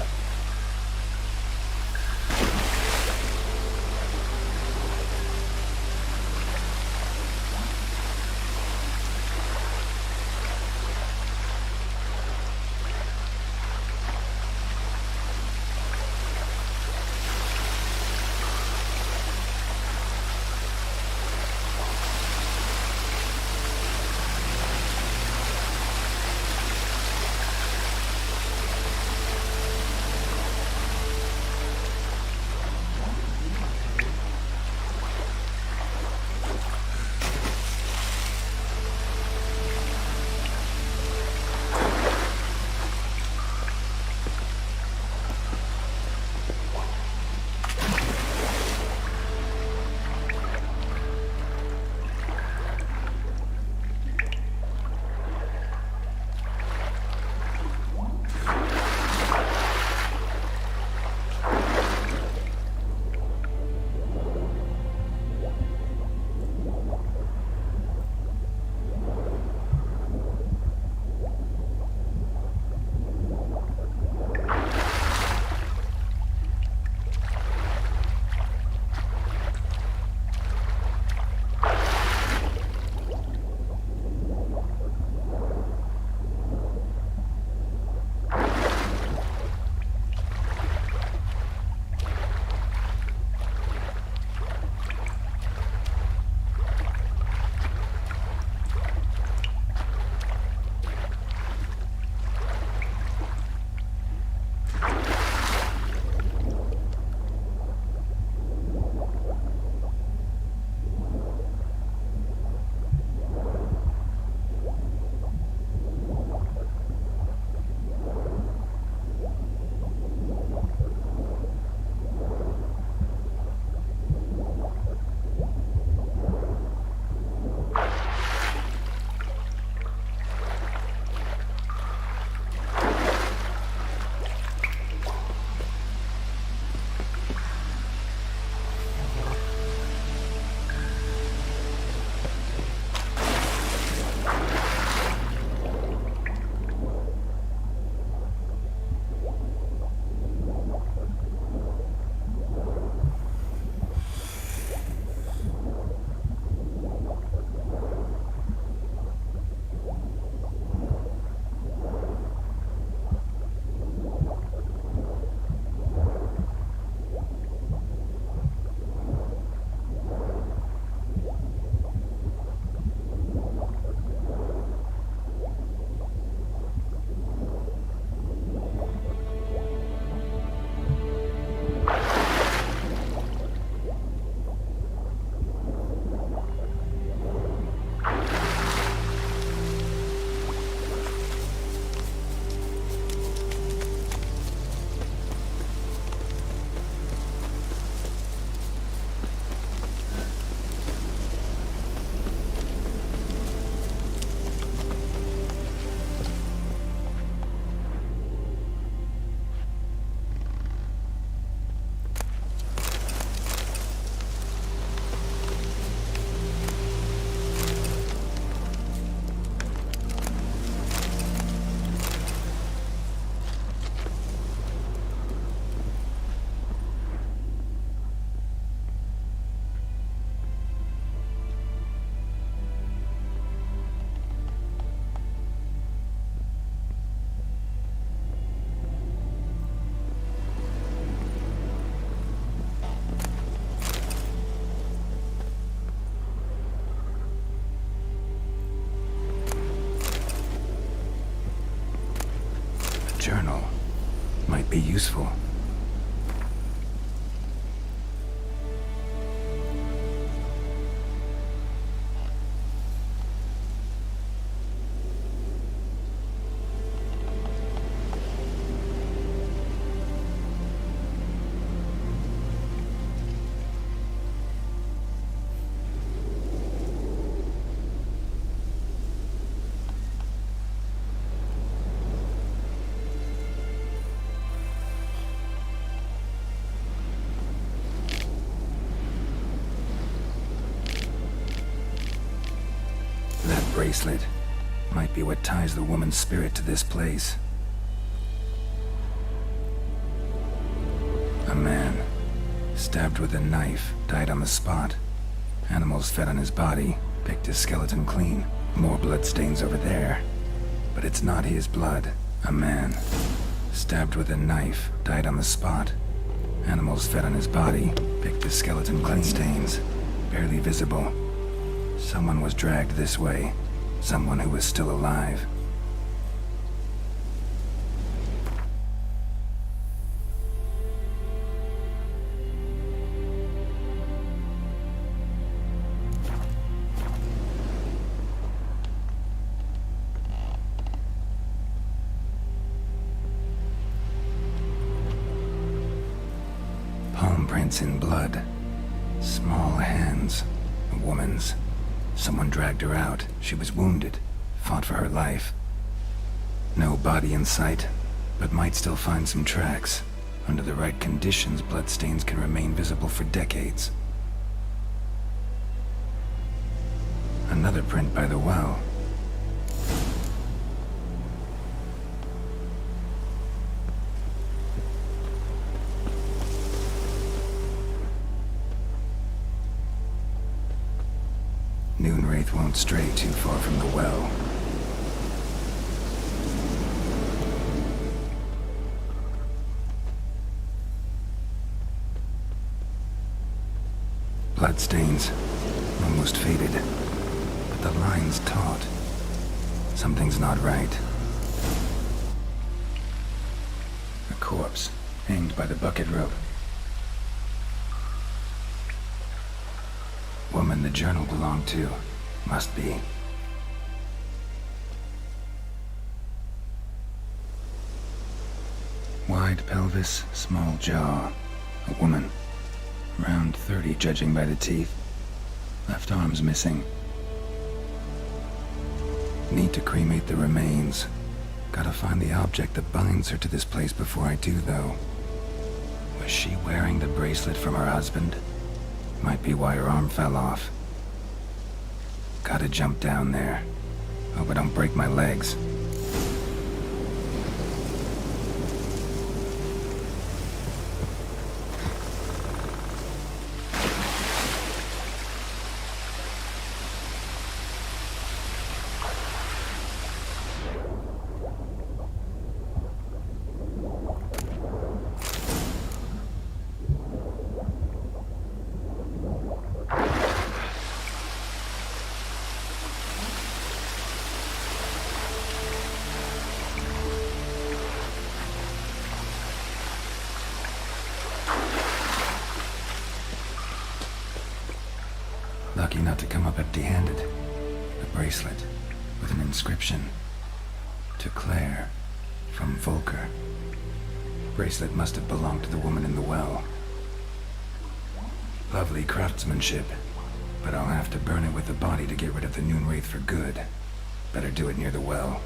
Journal might be useful. That bracelet might be what ties the woman's spirit to this place. A man, stabbed with a knife, died on the spot. Animals fed on his body, picked his skeleton clean. More bloodstains over there. But it's not his blood. A man, stabbed with a knife, died on the spot. Animals fed on his body, picked his skeleton clean. Bloodstains, barely visible. Someone was dragged this way. Someone who was still alive. Palm prints in blood. Small hands. A woman's. Someone dragged her out. She was wounded. Fought for her life. No body in sight, but might still find some tracks. Under the right conditions, bloodstains can remain visible for decades. Another print by the well. Noonwraith won't stray too far from the well. Bloodstains, almost faded, but the line's taut. Something's not right. A corpse, hanged by the bucket rope. Woman the journal belonged to. Must be. Wide pelvis, small jaw. A woman. Around 30, judging by the teeth. Left arm's missing. Need to cremate the remains. Gotta find the object that binds her to this place before I do, though. Was she wearing the bracelet from her husband? Might be why her arm fell off. Gotta jump down there. Hope I don't break my legs. Lucky not to come up empty-handed. A bracelet with an inscription. To Claire, from Volker. Bracelet must have belonged to the woman in the well. Lovely craftsmanship, but I'll have to burn it with the body to get rid of the Noonwraith for good. Better do it near the well.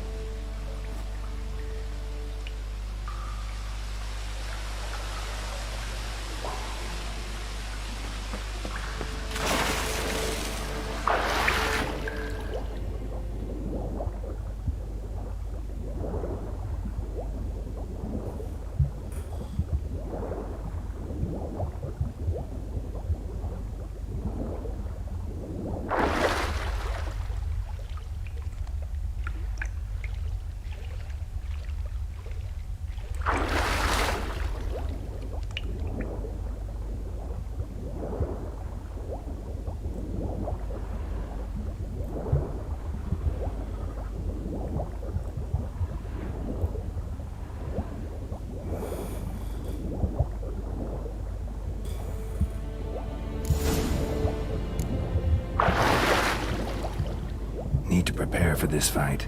Need to prepare for this fight.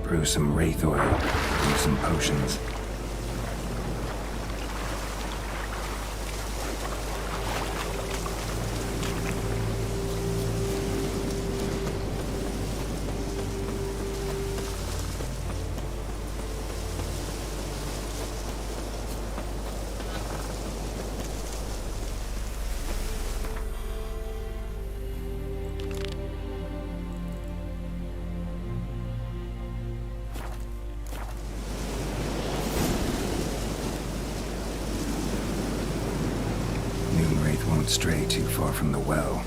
Brew some wraith oil, do some potions. Don't stray too far from the well.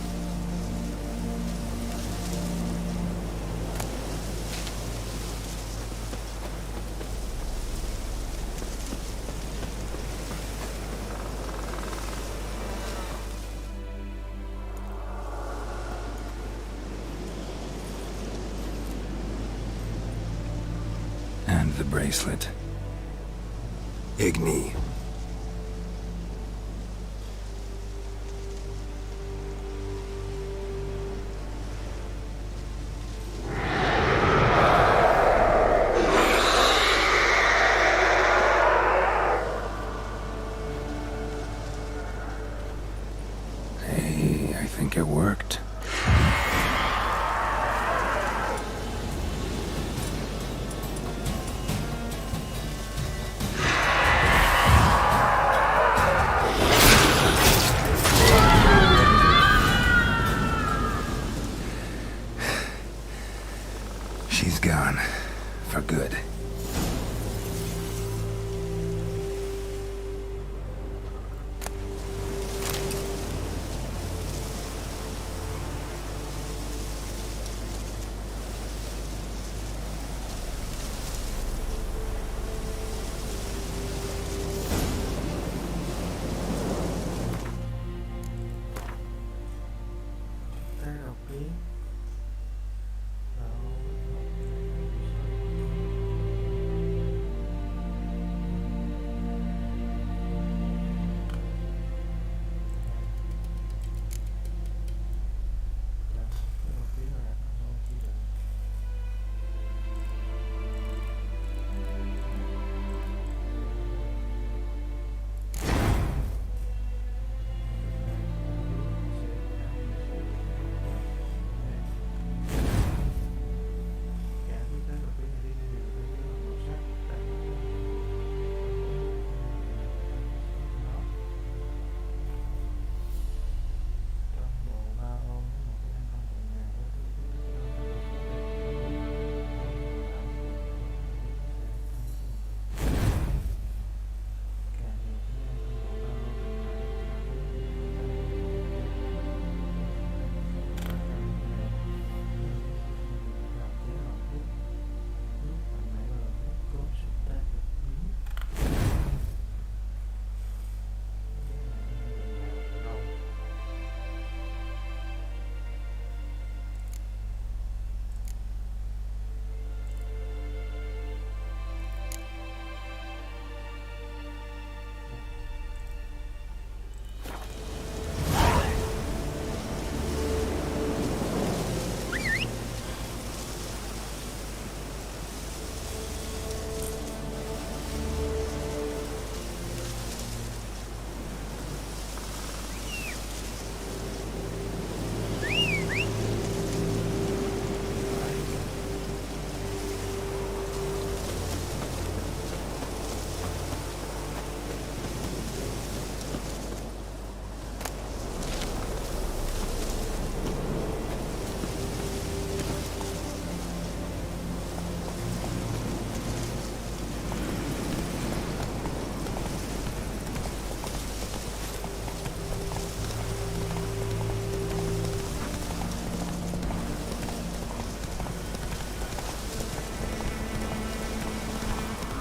And the bracelet. Igni. Hey, I think it worked. She's gone. For good.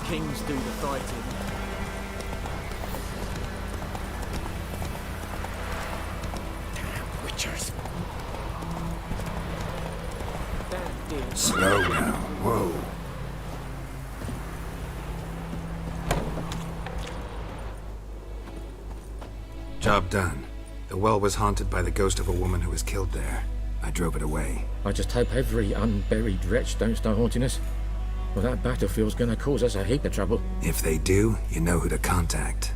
Kings do the fighting. Damn witchers. Damn dear. Slow now. Whoa. Job done. The well was haunted by the ghost of a woman who was killed there. I drove it away. I just hope every unburied wretch don't start haunting us. Well, that battlefield's gonna cause us a heap of trouble. If they do, you know who to contact.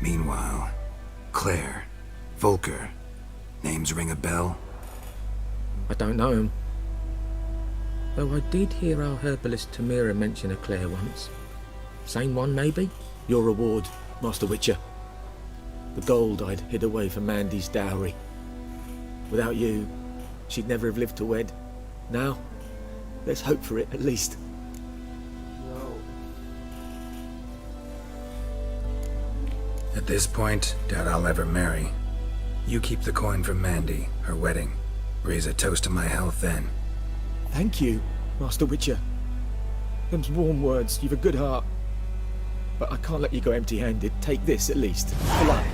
Meanwhile, Claire, Volker, names ring a bell? I don't know him. Though I did hear our herbalist Tamira mention a Claire once. Same one, maybe? Your reward, Master Witcher. The gold I'd hid away for Mandy's dowry. Without you, she'd never have lived to wed. Now, let's hope for it, at least. At this point, doubt I'll ever marry. You keep the coin from Mandy, her wedding. Raise a toast to my health then. Thank you, Master Witcher. Them's warm words. You've a good heart. But I can't let you go empty-handed. Take this, at least. For luck.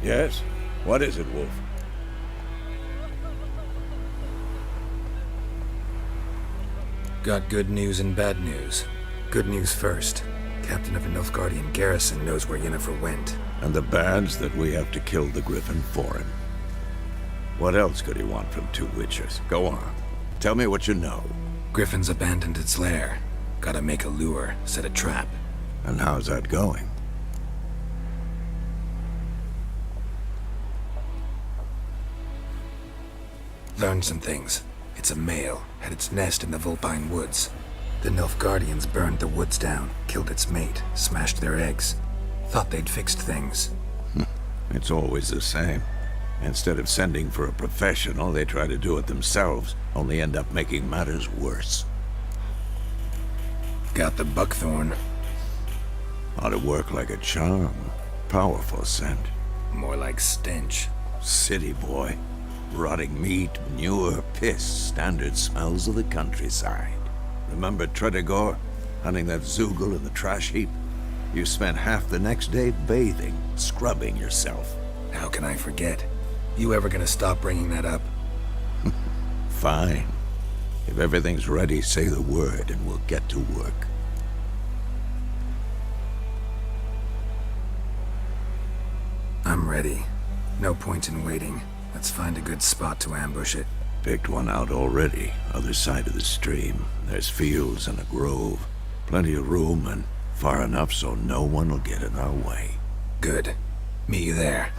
Yes? What is it, Wolf? Got good news and bad news. Good news first. Captain of the Nilfgaardian garrison knows where Yennefer went. And the bad's that we have to kill the Griffin for him. What else could he want from two witchers? Go on. Tell me what you know. Griffin's abandoned its lair. Gotta make a lure, set a trap. And how's that going? Learned some things. It's a male, had its nest in the Vulpine Woods. The Nilfgaardians burned the woods down, killed its mate, smashed their eggs. Thought they'd fixed things. It's always the same. Instead of sending for a professional, they try to do it themselves, only end up making matters worse. Got the buckthorn. Ought to work like a charm. Powerful scent. More like stench. City boy. Rotting meat, manure, piss, standard smells of the countryside. Remember Tredegor? Hunting that Zoogle in the trash heap? You spent half the next day bathing, scrubbing yourself. How can I forget? You ever gonna stop bringing that up? Fine. If everything's ready, say the word and we'll get to work. I'm ready. No point in waiting. Let's find a good spot to ambush it. Picked one out already, other side of the stream. There's fields and a grove. Plenty of room and far enough so no one will get in our way. Good. Meet you there.